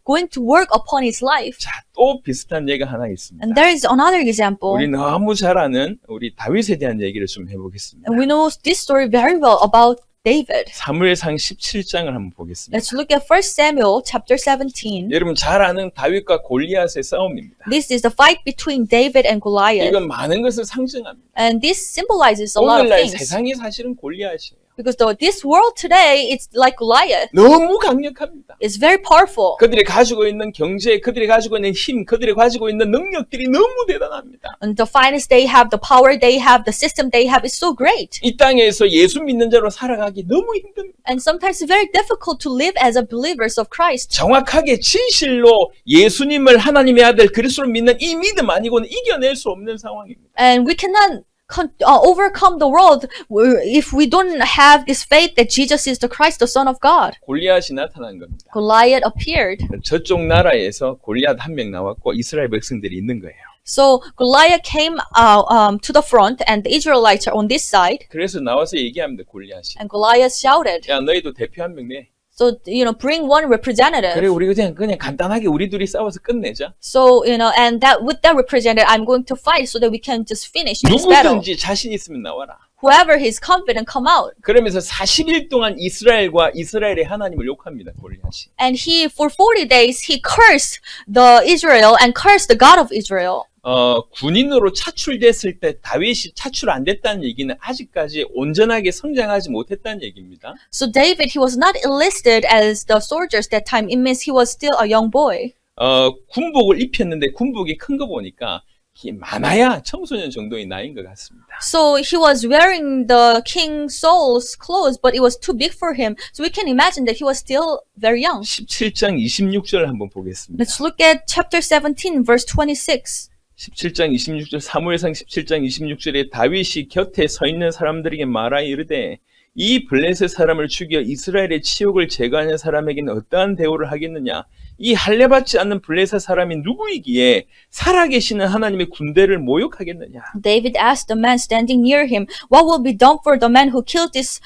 going to work upon his life. 자, 또 비슷한 예가 하나 있습니다. And there is another example. 우리 너무 잘 아는 우리 다윗에 대한 얘기를 좀 해보겠습니다. And we know this story very well about David. 사무엘상 17장을 한번 보겠습니다. Let's look at 1 Samuel chapter 17. 여러분 잘 아는 다윗과 골리앗의 싸움입니다. This is the fight between David and Goliath. 이건 많은 것을 상징합니다. And this symbolizes a lot of 오늘날 things. 세상이 사실은 골리앗이에요. Because this world today, it's like Goliath. 너무 강력합니다. It's very powerful. 그들이 가지고 있는 경제, 그들이 가지고 있는 힘, 그들이 가지고 있는 능력들이 너무 대단합니다. And the finest they have, the power they have, the system they have is so great. 이 땅에서 예수 믿는 자로 살아가기 너무 힘듭니다. And sometimes it's very difficult to live as a believers of Christ. 정확하게 진실로 예수님을 하나님의 아들 그리스도로 믿는 이 믿음 아니고는 이겨낼 수 없는 상황입니다. And we cannot overcome the world if we don't have this faith that Jesus is the Christ, the Son of God. 골리앗이 나타난 겁니다. Goliath appeared. 저쪽 나라에서 골리앗 한 명 나왔고 이스라엘 백성들이 있는 거예요. So Goliath came to the front and the Israelites are on this side. 그래서 나와서 얘기합니다. 골리앗이. And Goliath shouted. 야 너희도 대표 한 명 내. So, bring one representative. 그래 우리 그냥 간단하게 우리 둘이 싸워서 끝내자. So, and that with that representative, I'm going to fight so that we can just finish this battle. 누구든지 자신 있으면 나와라. Whoever is confident, come out. 그러면서 40일 동안 이스라엘과 이스라엘의 하나님을 욕합니다. 골리앗이. And he, for 40 days, he cursed the Israel and cursed the God of Israel. 군인으로 차출됐을 때 다윗이 차출 안 됐다는 얘기는 아직까지 온전하게 성장하지 못했다는 얘기입니다. So David, he was not enlisted as the soldiers that time. It means he was still a young boy. 군복을 입혔는데 군복이 큰 거 보니까 많아야 청소년 정도의 나이인 것 같습니다. So he was wearing the King Saul's clothes, but it was too big for him. So we can imagine that he was still very young. 17장 26절 한번 보겠습니다. Let's look at chapter 17, verse 26. 17장 26절 사무엘상 17장 26절에 다윗이 곁에 서 있는 사람들에게 말하여 이르되 이 블레셋 사람을 죽여 이스라엘의 치욕을 제거하는 사람에게는 어떠한 대우를 하겠느냐? 이 할례받지 않는 블레셋 사람이 누구이기에 살아계시는 하나님의 군대를 모욕하겠느냐? David asked the man standing near him, "What will be done for the man who killed this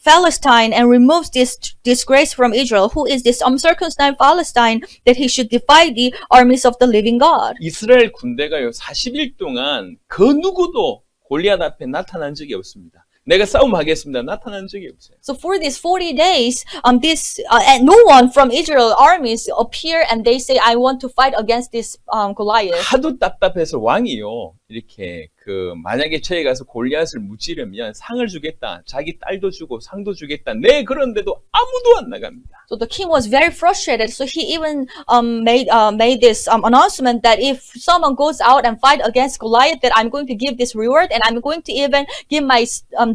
Philistine and removes this disgrace from Israel? Who is this uncircumcised Philistine that he should defy the armies of the living God?" 이스라엘 군대가요 40일 동안 그 누구도 골리앗 앞에 나타난 적이 없습니다. 내가 싸움하겠습니다. 나타난 적이 없어요. So for these 40 days, and no one from Israel armies appear and they say, "I want to fight against this Goliath." 하도 답답해서 왕이요 이렇게 만약에 저희 가서 골리앗을 무찌르면 상을 주겠다, 자기 딸도 주고 상도 주겠다. 네, 그런데도 아무도 안 나갑니다. So the king was very frustrated. So he even made this announcement that if someone goes out and fight against Goliath, that I'm going to give this reward, and I'm going to even give my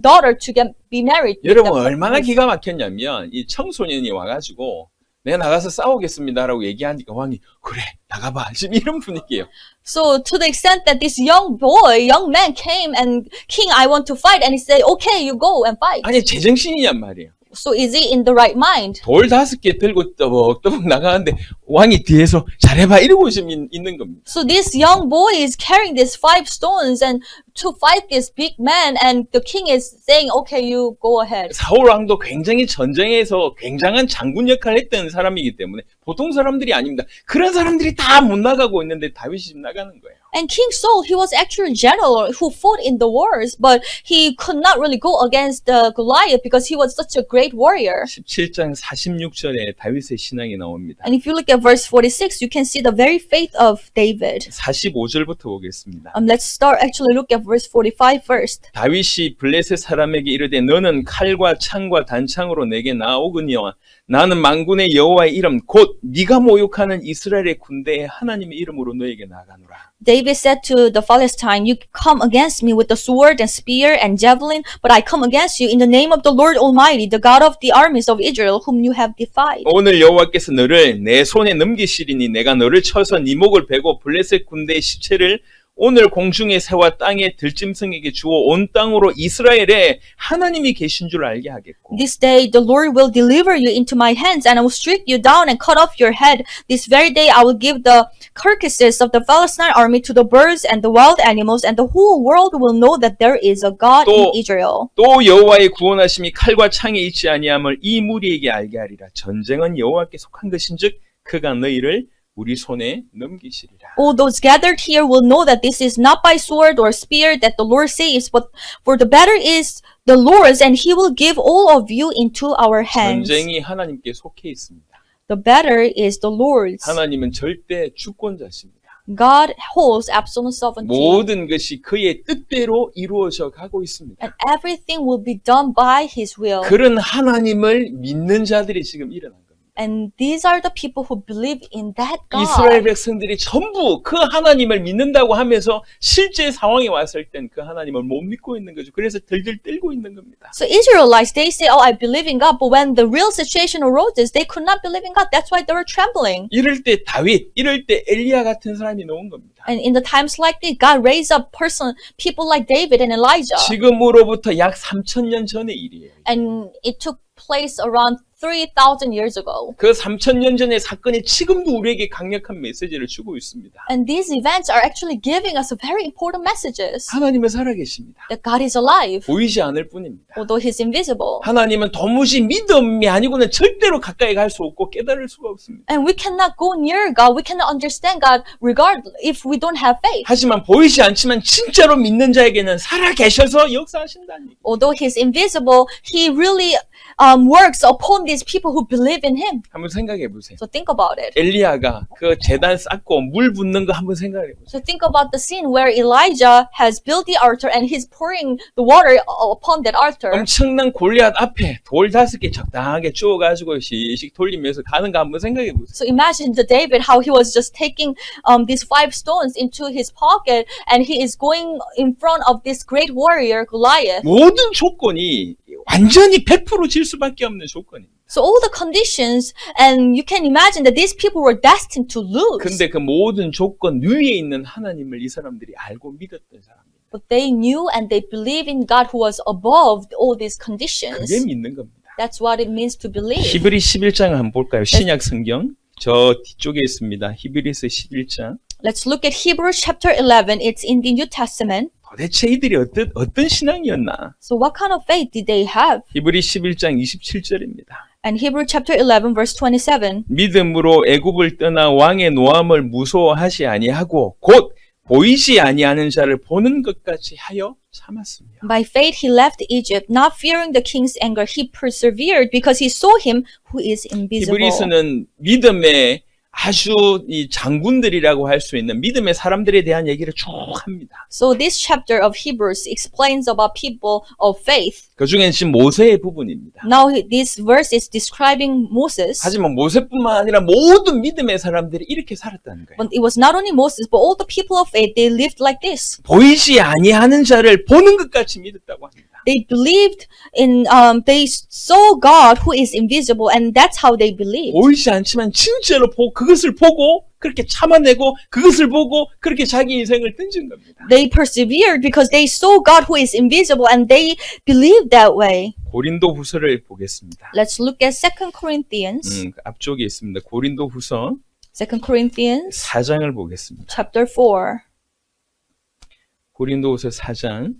daughter to be married. 여러분 얼마나 기가 막혔냐면 이 청소년이 와가지고 내가 나가서 싸우겠습니다라고 얘기하니까 왕이 그래 나가봐 지금 이런 분위기예요. So to the extent that this young man came and, "King, I want to fight," and he said, "Okay, you go and fight." 아니 제정신이냔 말이에요. So is he in the right mind? 돌 5개 들고 떠벅떠벅 나가는데 왕이 뒤에서 잘해봐 이러고 지금 있는 겁니다. So this young boy is carrying these 5 stones and to fight this big man, and the king is saying, "Okay, you go ahead." 사울 왕도 굉장히 전쟁에서 굉장한 장군 역할을 했던 사람이기 때문에 보통 사람들이 아닙니다. 그런 사람들이 다 못 나가고 있는데 다윗이 지금 나가는 거예요. And King Saul, he was actually a general who fought in the wars, but he could not really go against Goliath because he was such a great warrior. 17장 46절에 다윗의 신앙이 나옵니다. And if you look at verse 46, you can see the very faith of David. 45절부터 보겠습니다. Let's look at verse 45 first. 다윗이 블레셋 사람에게 이르되 너는 칼과 창과 단창으로 내게 나오거니와 나는 만군의 여호와의 이름 곧 네가 모욕하는 이스라엘의 군대의 하나님의 이름으로 너에게 나가노라. David said to the Philistine, "You come against me with the sword and spear and javelin, but I come against you in the name of the Lord Almighty, the God of the armies of Israel, whom you have defied." 오늘 여호와께서 너를 내 손에 넘기시리니 내가 너를 쳐서 네 목을 베고 블레셋 군대의 시체를 오늘 공중의 새와 땅의 들짐승에게 주어 온 땅으로 이스라엘에 하나님이 계신 줄 알게 하겠고. This day the Lord will deliver you into my hands, and I will strike you down and cut off your head. This very day I will give the carcasses of the Philistine army to the birds and the wild animals, and the whole world will know that there is a God in Israel. 또 여호와의 구원하심이 칼과 창에 있지 아니함을 이 무리에게 알게 하리라. 전쟁은 여호와께 속한 것인즉 그가 너희를 우리 손에 넘기시리라. All those gathered here will know that this is not by sword or spear that the Lord saves, but for the battle is the Lord's, and He will give all of you into our hands. 전쟁이 하나님께 속해 있습니다. The battle is the Lord's. 하나님은 절대 주권자십니다. God holds absolute sovereignty, 모든 것이 그의 뜻대로 이루어져 가고 있습니다. and everything will be done by His will. 그런 하나님을 믿는 자들이 지금 일어난 겁니다. And these are the people who believe in that God. 이스라엘 백성들이 전부 그 하나님을 믿는다고 하면서 실제 상황에 왔을 땐 그 하나님을 못 믿고 있는 거죠. 그래서 들들 떨고 있는 겁니다. So Israelites, they say, "Oh, I believe in God," but when the real situation arises, they could not believe in God. That's why they were trembling. 이럴 때 다윗, 이럴 때 엘리야 같은 사람이 나온 겁니다. And in the times like this, God raised up people like David and Elijah. 지금으로부터 약 3,000년 전의 일이에요. And it took place around 3,000 years ago. 그 3,000년 전의 사건이 지금도 우리에게 강력한 메시지를 주고 있습니다. And these events are actually giving us very important messages. 하나님은 살아계십니다. That God is alive, 보이지 않을 뿐입니다. although He's invisible. 하나님은 도무지 믿음이 아니고는 절대로 가까이 갈 수 없고 깨달을 수가 없습니다. And we cannot go near God. We cannot understand God if we don't have faith. 하지만 보이지 않지만 진짜로 믿는 자에게는 살아계셔서 역사하신다는 얘기. Although He's invisible, He really works upon these people who believe in Him. 한번 생각해 보세요. So think about it. 엘리야가 그 제단 쌓고 물 붓는 거 한번 생각해 보세요. So think about the scene where Elijah has built the altar and he's pouring the water upon that altar. 엄청난 골리앗 앞에 돌 5개 적당하게 쪼가지고 시식 돌리면서 가는 거 한번 생각해 보세요. So imagine the David, how he was just taking these 5 stones into his pocket, and he is going in front of this great warrior Goliath. 모든 조건이 완전히 100% 질 수밖에 없는 조건입니다. So all the conditions, and you can imagine that these people were destined to lose. 근데 그 모든 조건 위에 있는 하나님을 이 사람들이 알고 믿었던 사람입니다. But they knew and they believed in God who was above all these conditions. 그게 믿는 겁니다. That's what it means to believe. 히브리 11장을 한번 볼까요? 신약 성경. 저 뒤쪽에 있습니다. 히브리서 11장. Let's look at Hebrews chapter 11. It's in the New Testament. 도대체 이들이 어떤 신앙이었나? So what kind of faith did they have? 히브리 11장 27절입니다. And Hebrews chapter 11 verse 27. 믿음으로 애굽을 떠나 왕의 노함을 무서워하지 아니하고 곧 보이지 아니하는 자를 보는 것까지 하여 참았으며. By faith he left Egypt, not fearing the king's anger. He persevered because he saw him who is invisible. 히브리서는 믿음의 아주 이 장군들이라고 할 수 있는 믿음의 사람들에 대한 얘기를 쭉 합니다. So this chapter of Hebrews explains about people of faith. 그 중엔 지금 모세의 부분입니다. Now this verse is describing Moses. 하지만 모세뿐만 아니라 모든 믿음의 사람들이 이렇게 살았다는 거예요. But it was not only Moses, but all the people of faith, they lived like this. 보이지 아니하는 자를 보는 것 같이 믿었다고 합니다. They believed in, they saw God who is invisible, and that's how they believed. 보이지 않지만 진짜로 그것을 보고 그렇게 참아내고 그것을 보고 그렇게 자기 인생을 던진 겁니다. They persevered because they saw God who is invisible, and they believed that way. 고린도 후서를 보겠습니다. Let's look at 2 Corinthians. 앞쪽에 있습니다. 고린도 후서 2 Corinthians 4장을 보겠습니다. chapter 4. 고린도 후서 4장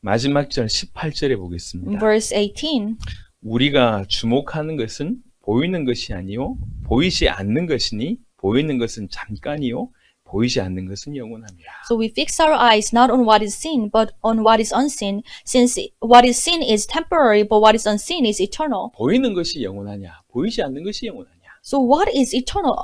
마지막 절 18절에 보겠습니다. Verse 18. 우리가 주목하는 것은 보이는 것이 아니요 보이지 않는 것이니 보이는 것은 잠깐이요 보이지 않는 것은 영원합니다. So we fix our eyes not on what is seen, but on what is unseen, since what is seen is temporary, but what is unseen is eternal. 보이는 것이 영원하냐 보이지 않는 것이 영원하냐. So what is eternal?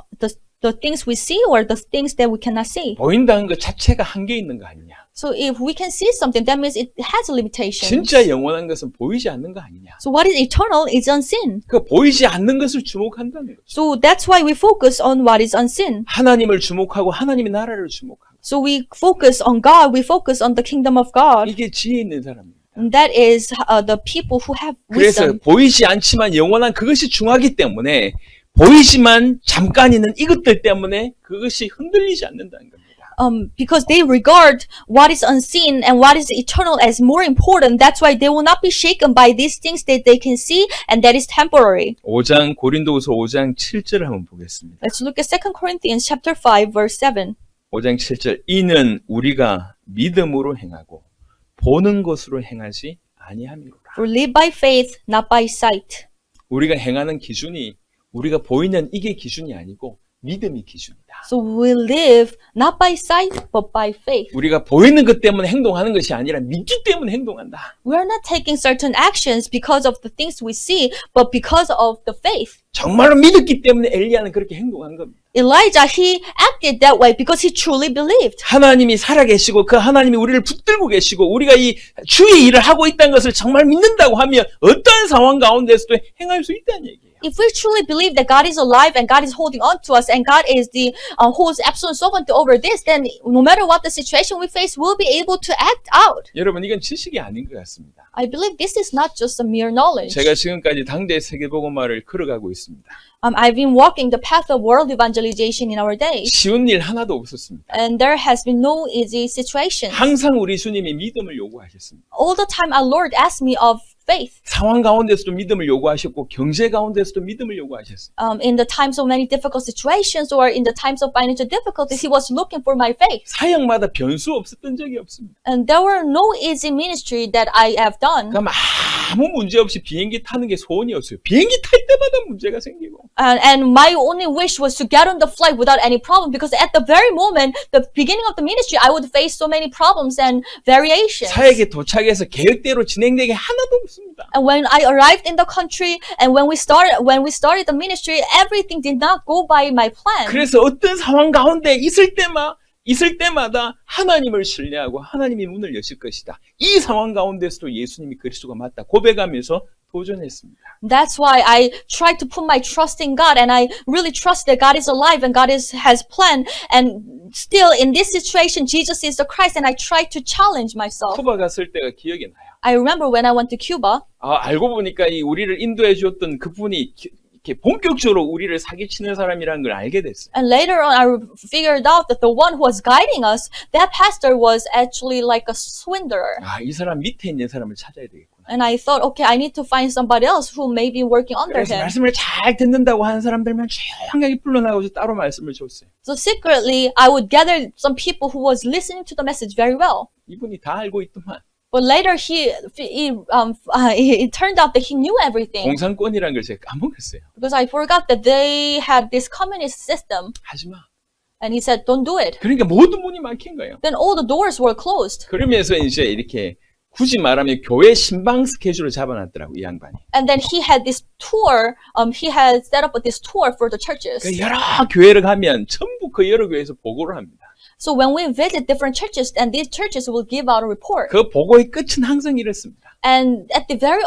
The things we see or the things that we cannot see? 보인다는 것 자체가 한계 있는 거 아니냐. So if we can see something, that means it has limitations. 진짜 영원한 것은 보이지 않는 거 아니냐. So what is eternal is unseen. 그 보이지 않는 것을 주목한다는 거죠. So that's why we focus on what is unseen. 하나님을 주목하고 하나님의 나라를 주목하고. So we focus on God, we focus on the kingdom of God. 이게 지혜 있는 사람입니다. And that is the people who have 그래서 wisdom. 보이지 않지만 영원한 그것이 중요하기 때문에 보이지만 잠깐 있는 이것들 때문에 그것이 흔들리지 않는다는 겁니다. Because they regard what is unseen and what is eternal as more important. That's why they will not be shaken by these things that they can see and that is temporary. 5장 고린도후서 5장 7절을 한번 보겠습니다. Let's look at 2 Corinthians chapter 5 verse 7. 5장 7절 이는 우리가 믿음으로 행하고 보는 것으로 행하지 아니함이로라. For live by faith, not by sight. 우리가 행하는 기준이 우리가 보이는 이게 기준이 아니고 믿음이 기준이다. So we live not by sight, but by faith. 우리가 보이는 것 때문에 행동하는 것이 아니라 믿기 때문에 행동한다. We are not taking certain actions because of the things we see, but because of the faith. 정말로 믿었기 때문에 엘리야는 그렇게 행동한 겁니다. Elijah, he acted that way because he truly believed. 하나님이 살아계시고 그 하나님이 우리를 붙들고 계시고 우리가 이 주의 일을 하고 있다는 것을 정말 믿는다고 하면 어떤 상황 가운데서도 행할 수 있다는 얘기예요. If we truly believe that God is alive and God is holding on to us and God is the who is absolute sovereignty over this, then no matter what the situation we face, we'll be able to act out. 여러분 이건 지식이 아닌 것 같습니다. I believe this is not just a mere knowledge. 제가 지금까지 당대 세계복음화를 걸어가고 있습니다. I've been walking the path of world evangelization in our days, 쉬운 일 하나도 없었습니다. and there has been no easy situations. 항상 우리 주님이 믿음을 요구하셨습니다. All the time our Lord asked me of faith. 상황 가운데서도 믿음을 요구하셨고 경제 가운데서도 믿음을 요구하셨습니다. In the times of many difficult situations or in the times of financial difficulties, He was looking for my faith. 사역마다 변수 없었던 적이 없습니다. And there were no easy ministry that I have done. 그럼 아무 문제 없이 비행기 타는 게 소원이었어요. 비행기 탈 때마다 문제가 생기고. And my only wish was to get on the flight without any problem, because at the very moment, the beginning of the ministry, I would face so many problems and variations. 사역에 도착해서 계획대로 진행되게 하나도 없습니다. And when I arrived in the country and when we started the ministry, everything did not go by my plan. 그래서 어떤 상황 가운데 있을 때마다 하나님을 신뢰하고 하나님이 문을 여실 것이다. 이 상황 가운데서도 예수님이 그리스도가 맞다 고백하면서 도전했습니다. That's why I tried to put my trust in God, and I really trust that God is alive and God has planned. And still in this situation, Jesus is the Christ, and I tried to challenge myself. 쿠바 갔을 때가 기억이 나요. I remember when I went to Cuba. 알고 보니까 이 우리를 인도해 주었던 그분이 이렇게 본격적으로 우리를 사기치는 사람이라는 걸 알게 됐어요. And later on, I figured out that the one who was guiding us, that pastor was actually like a swindler. 아, 이 사람 밑에 있는 사람을 찾아야 되겠구나. And I thought, okay, I need to find somebody else who may be working under 그래서 him. 말씀을 잘 듣는다고 하는 사람들만 조용하게 불러나가서 따로 말씀을 줬어요. So secretly, I would gather some people who was listening to the message very well. 이분이 다 알고 있더만. But later, it turned out that he knew everything 공산권이라는 걸 제가 까먹었어요. because I forgot that they had this communist system. 하지 마. And he said, don't do it. 그러니까 모든 문이 막힌 거예요. Then all the doors were closed. 그러면서 이제 이렇게 굳이 말하면 교회 신방 스케줄을 잡아놨더라고, 이 양반이. And then he had this tour, he had set up this tour for the churches. 그 여러 교회를 가면 전부 그 여러 교회에서 보고를 합니다. So when we visit different churches, and these churches will give out a report. 그 보고의 끝은 항상 이렇습니다. And at the very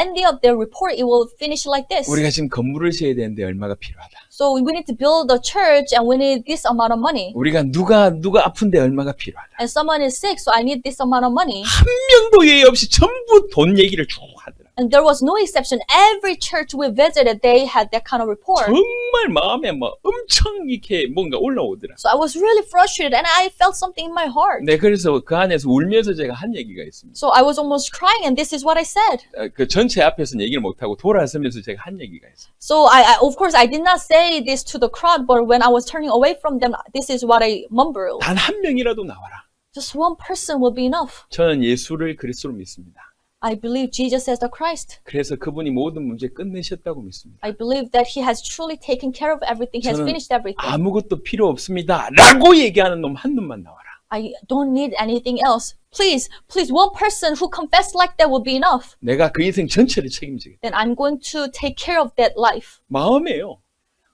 ending of their report, it will finish like this. 우리가 지금 건물을 지어야 되는데 얼마가 필요하다. So we need to build a church and we need this amount of money. 우리가 누가 아픈데 얼마가 필요하다. And someone is sick, so I need this amount of money. 한 명도 예의 없이 전부 돈 얘기를 쭉 하더라. And there was no exception. Every church we visited, they had that kind of report. 정말 마음에 막 엄청 이렇게 뭔가 올라오더라. So I was really frustrated and I felt something in my heart. 네, 그래서 그 안에서 울면서 제가 한 얘기가 있습니다. So I was almost crying and this is what I said. 그 전체 앞에서는 얘기를 못하고 돌아서면서 제가 한 얘기가 있어요. So of course, I did not say this to the crowd, but when I was turning away from them, this is what I mumbled. 단 한 명이라도 나와라. Just one person will be enough. 저는 예수를 그리스도로 믿습니다. I believe Jesus as the Christ. 그래서 그분이 모든 문제 끝내셨다고 믿습니다. I believe that He has truly taken care of everything. He has 저는 finished everything. 아무것도 필요 없습니다. 라고 얘기하는 놈 한 놈만 나와라. I don't need anything else. Please, one person who confessed like that will be enough. 내가 그 인생 전체를 책임지겠다. Then I'm going to take care of that life. 마음에요.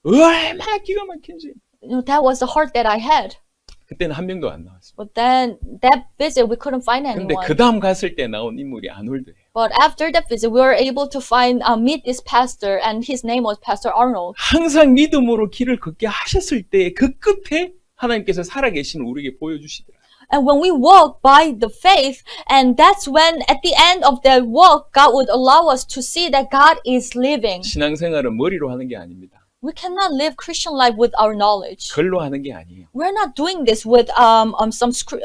얼마나 기가 막힌지. You know, that was the heart that I had. 그때는 한 명도 안 나왔어요. But then that visit, we couldn't find 근데 anyone. 그 다음 갔을 때 나온 인물이 아놀드예요. But after that visit, we were able to meet this pastor, and his name was Pastor Arnold. 항상 믿음으로 길을 걷게 하셨을 때 그 끝에 하나님께서 살아계심을 우리에게 보여주시더라고요. And when we walk by the faith, and that's when at the end of that walk, God would allow us to see that God is living. 신앙생활은 머리로 하는 게 아닙니다. We cannot live Christian life with our knowledge. 글로 하는 게 아니에요. We're not doing this with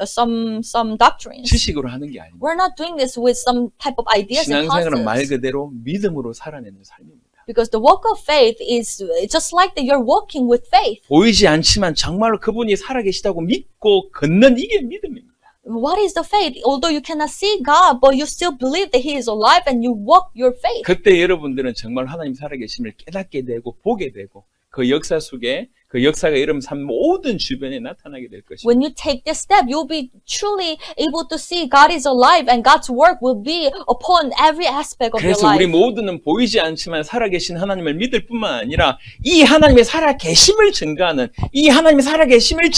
some doctrines. 지식으로 하는 게 아닙니다. We're not doing this with some type of ideas and 신앙생활은 말 concepts. 그대로 믿음으로 살아내는 삶입니다. Because the walk of faith is just like that you're walking with faith. 보이지 않지만 정말로 그분이 살아계시다고 믿고 걷는 이게 믿음입니다. What is the faith? Although you cannot see God, but you still believe that He is alive and you walk your faith. 그때 여러분들은 정말 하나님 살아계심을 깨닫게 되고 보게 되고 그 역사 속에 그 역사가 여러분 삶 모든 주변에 나타나게 될 것입니다. When you take this step, you'll be truly able to see God is alive and God's work will be upon every aspect of your 그래서 우리 life. 모두는 보이지 않지만 살아계신 하나님을 믿을 뿐만 아니라 이 하나님의 살아계심을 증거하는 이 하나님의 살아계심을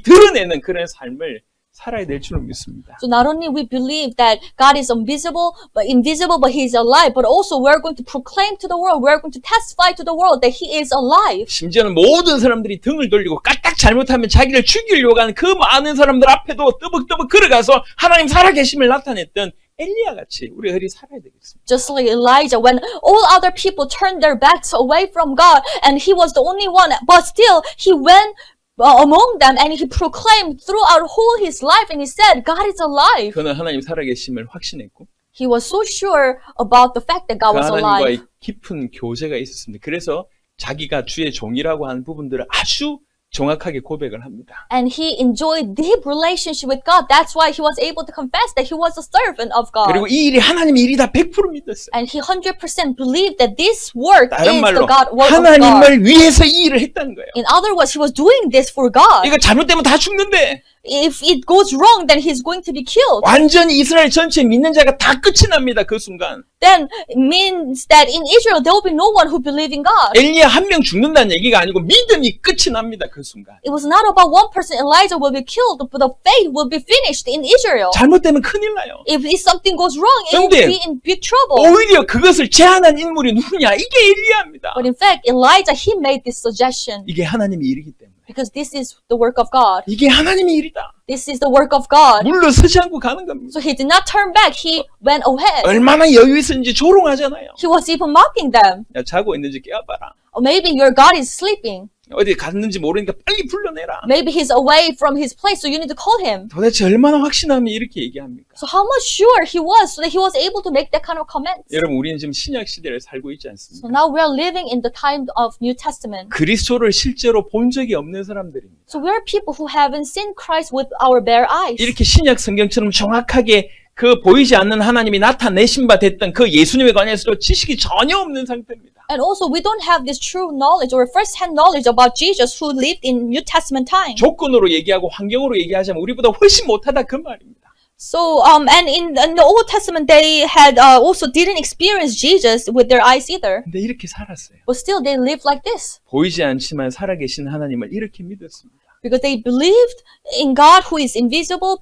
드러내는 그런 삶을 살아야 될 줄로 믿습니다. So not only we believe that God is invisible, but He is alive, but also we're going to proclaim to the world, we're going to testify to the world that He is alive. 심지어는 모든 사람들이 등을 돌리고 까딱 잘못하면 자기를 죽이려고 하는 그 많은 사람들 앞에도 뜨벅뜨벅 걸어가서 하나님 살아계심을 나타냈던 엘리야 같이 우리가 그리 살아야 되겠습니다. Just like Elijah, when all other people turned their backs away from God, and he was the only one, but still he went among them and he proclaimed throughout whole his life, and he said, God is alive. 그는 하나님 살아계심을 확신했고 He was so sure about the fact that God 그 was alive. 하나님과의 깊은 교제가 있었습니다. 그래서 자기가 주의 종이라고 하는 부분들을 아주 정확하게 고백을 합니다. And he enjoyed deep relationship with God. That's why he was able to confess that he was a servant of God. 그리고 이 일이 하나님의 일이다 100% 믿었어요. And he 100% believed that this work 다른 is 말로 the work of God. 하나님을 위해서 이 일을 했다는 거예요. In other words, he was doing this for God. 이거 잘못되면 다 죽는데 If it goes wrong, then he's going to be killed. 완전히 이스라엘 전체 믿는 자가 다 끝이 납니다. 그 순간. Then it means that in Israel there will be no one who believe in God. 엘리야 한 명 죽는다는 얘기가 아니고 믿음이 끝이 납니다. 그 순간. It was not about one person, Elijah will be killed, but the faith will be finished in Israel. 잘못되면 큰일 나요. If something goes wrong, it will 근데 be in big trouble. 오히려 그것을 제안한 인물이 누구냐? 이게 엘리야입니다. But in fact, Elijah, he made this suggestion. 이게 하나님의 일이기 때문에. Because this is the work of God. 이게 하나님의 일이다. This is the work of God. 물러서지 않고 가는 겁니다. So he did not turn back. He went ahead. 얼마나 여유 있었는지 조롱하잖아요. He was even mocking them. 야, 자고 있는지 깨워봐라. Or maybe your God is sleeping. 어디 갔는지 모르니까 빨리 불러내라. Maybe he's away from his place, so you need to call him. 도대체 얼마나 확신하면 이렇게 얘기합니까? So how much sure he was so that he was able to make that kind of comments. 여러분, 우리는 지금 신약 시대를 살고 있지 So 않습니까? now we are living in the time of New Testament. 그리스도를 실제로 본 적이 없는 사람들입니다. So we are people who haven't seen Christ with our bare eyes. 이렇게 신약 성경처럼 정확하게 그 보이지 않는 하나님이 나타내신 바 됐던 그 예수님에 관해서 지식이 전혀 없는 상태입니다. And also, we don't have this true knowledge or first-hand knowledge about Jesus who lived in New Testament time. 조건으로 얘기하고 환경으로 얘기하자면 우리보다 훨씬 못하다 그 말입니다. So, and in the Old Testament, they had also didn't experience Jesus with their eyes either. 근데 이렇게 살았어요. But still, they lived like this 보이지 않지만 살아계신 하나님을 이렇게 믿었습니다. because they believed in God who is invisible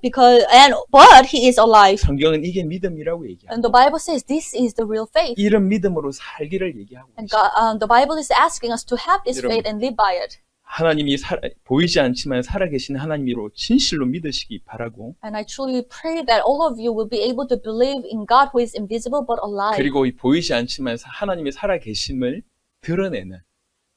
but He is alive. 성경은 이게 믿음이라고 얘기합니다. And the Bible says this is the real faith. 이런 믿음으로 살기를 얘기하고 And 있습니다. the Bible is asking us to have this 여러분, faith and live by it. 하나님이 보이지 않지만 살아계신 하나님으로 진실로 믿으시기 바라고, And I truly pray that all of you will be able to believe in God who is invisible but alive. 그리고 이 보이지 않지만 하나님의 살아계심을 드러내는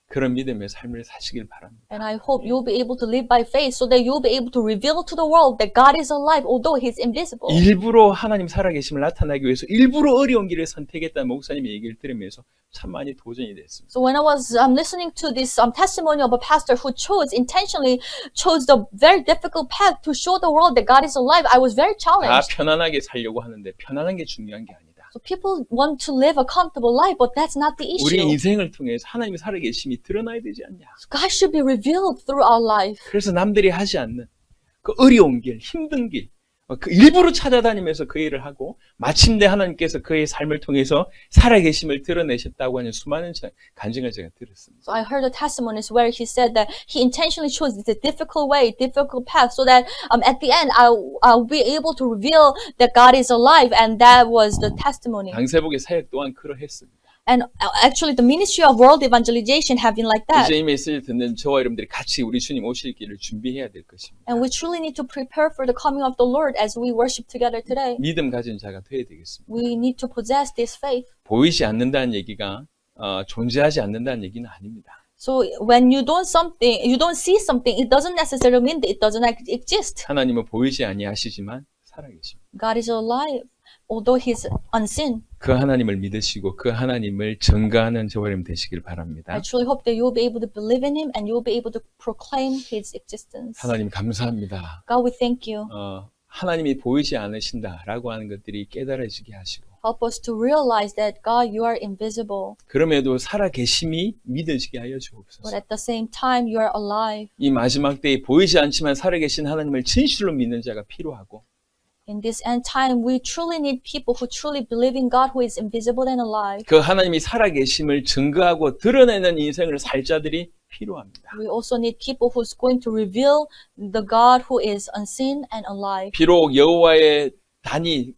그런 믿음의 삶을 사시길 바랍니다. And I hope you'll be able to live by faith so that you'll be able to reveal to the world that God is alive although He's invisible. 일부러 하나님 살아계심을 나타나기 위해서 일부러 어려운 길을 선택했다는 목사님의 얘기를 들으면서 참 많이 도전이 됐습니다. So when I was listening to this testimony of a pastor who intentionally chose the very difficult path to show the world that God is alive, I was very 다 challenged. 편안하게 살려고 하는데 편안한 게 중요한 게 아니다. So people want to live a comfortable life, but that's not the 우리 issue. 인생을 통해서 하나님의 살아계심이 드러나야 되지 않냐. God should be revealed through our life. 그래서 남들이 하지 않는 그 어려운 길, 힘든 길, 그 일부러 찾아다니면서 그 일을 하고 마침내 하나님께서 그의 삶을 통해서 살아계심을 드러내셨다고 하는 수많은 간증을 제가 들었습니다. So I heard the testimonies where he said that he intentionally chose this difficult way, difficult path, so that at the end I'll be able to reveal that God is alive, and that was the testimony. 강세복의 사역 또한 그러했습니다. And actually, the ministry of world evangelization have been like that. 이제 이 메시지를 듣는 저와 여러분들이 같이 우리 주님 오실 길을 준비해야 될 것입니다. And we truly need to prepare for the coming of the Lord as we worship together today. 믿음 가진 자가 되어야 되겠습니다. We need to possess this faith. 보이지 않는다는 얘기가 존재하지 않는다는 얘기는 아닙니다. So when you don't see something, it doesn't necessarily mean that it doesn't exist. 하나님은 보이지 아니하시지만 살아계십니다. God is alive, although He's unseen. 그 하나님을 믿으시고 그 하나님을 전가하는 저와 여러분 되시길 바랍니다. I truly hope that you will be able to believe in Him and you will be able to proclaim His existence. 하나님 감사합니다. God, we thank you. 하나님이 보이지 않으신다라고 하는 것들이 깨달아지게 하시고 Help us to realize that God, you are invisible, 그럼에도 살아계심이 믿어지게 하여 주옵소서. but at the same time, you are alive. 이 마지막 때에 보이지 않지만 살아계신 하나님을 진실로 믿는 자가 필요하고 In this end time, we truly need people who truly believe in God who is invisible and alive. 그 하나님이 살아계심을 증거하고 드러내는 인생을 살 자들이 필요합니다. We also need people who's going to reveal the God who is unseen and alive. 비록 여호와의 단이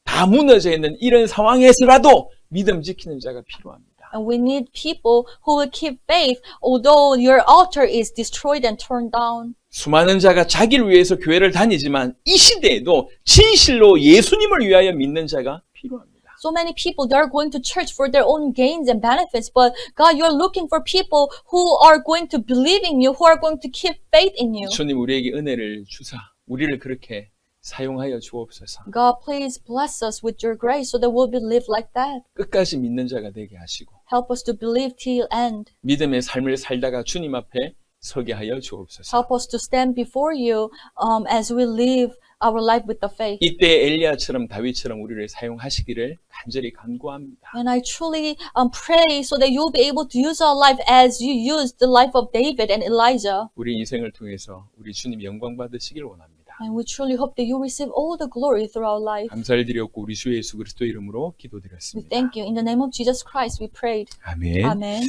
다 무너져 있는 이런 상황에서라도 믿음 지키는 자가 필요합니다. And we need people who will keep faith although your altar is destroyed and torn down. 수많은 자가 자기를 위해서 교회를 다니지만 이 시대에도 진실로 예수님을 위하여 믿는 자가 필요합니다. So many people, they are going to church for their own gains and benefits, but God, you're looking for people who are going to believe in you, who are going to keep faith in you. 주님 우리에게 은혜를 주사 우리를 그렇게 사용하여 주옵소서. God, please bless us with your grace so that we'll be live like that. 끝까지 믿는 자가 되게 하시고 Help us to believe till end. 믿음의 삶을 살다가 주님 앞에 서게 하여 주옵소서. Help us to stand before you as we live our life with the faith. 이때 엘리야처럼 다윗처럼 우리를 사용하시기를 간절히 간구합니다. And I truly pray so that you'll be able to use our life as you used the life of David and Elijah. 우리 인생을 통해서 우리 주님 영광 받으시길 원합니다. And we truly hope that you receive all the glory through our life. 감사를 드렸고 우리 주 예수 그리스도 이름으로 We 기도드렸습니다. thank you. In the name of Jesus Christ, we prayed. 아멘. Amen.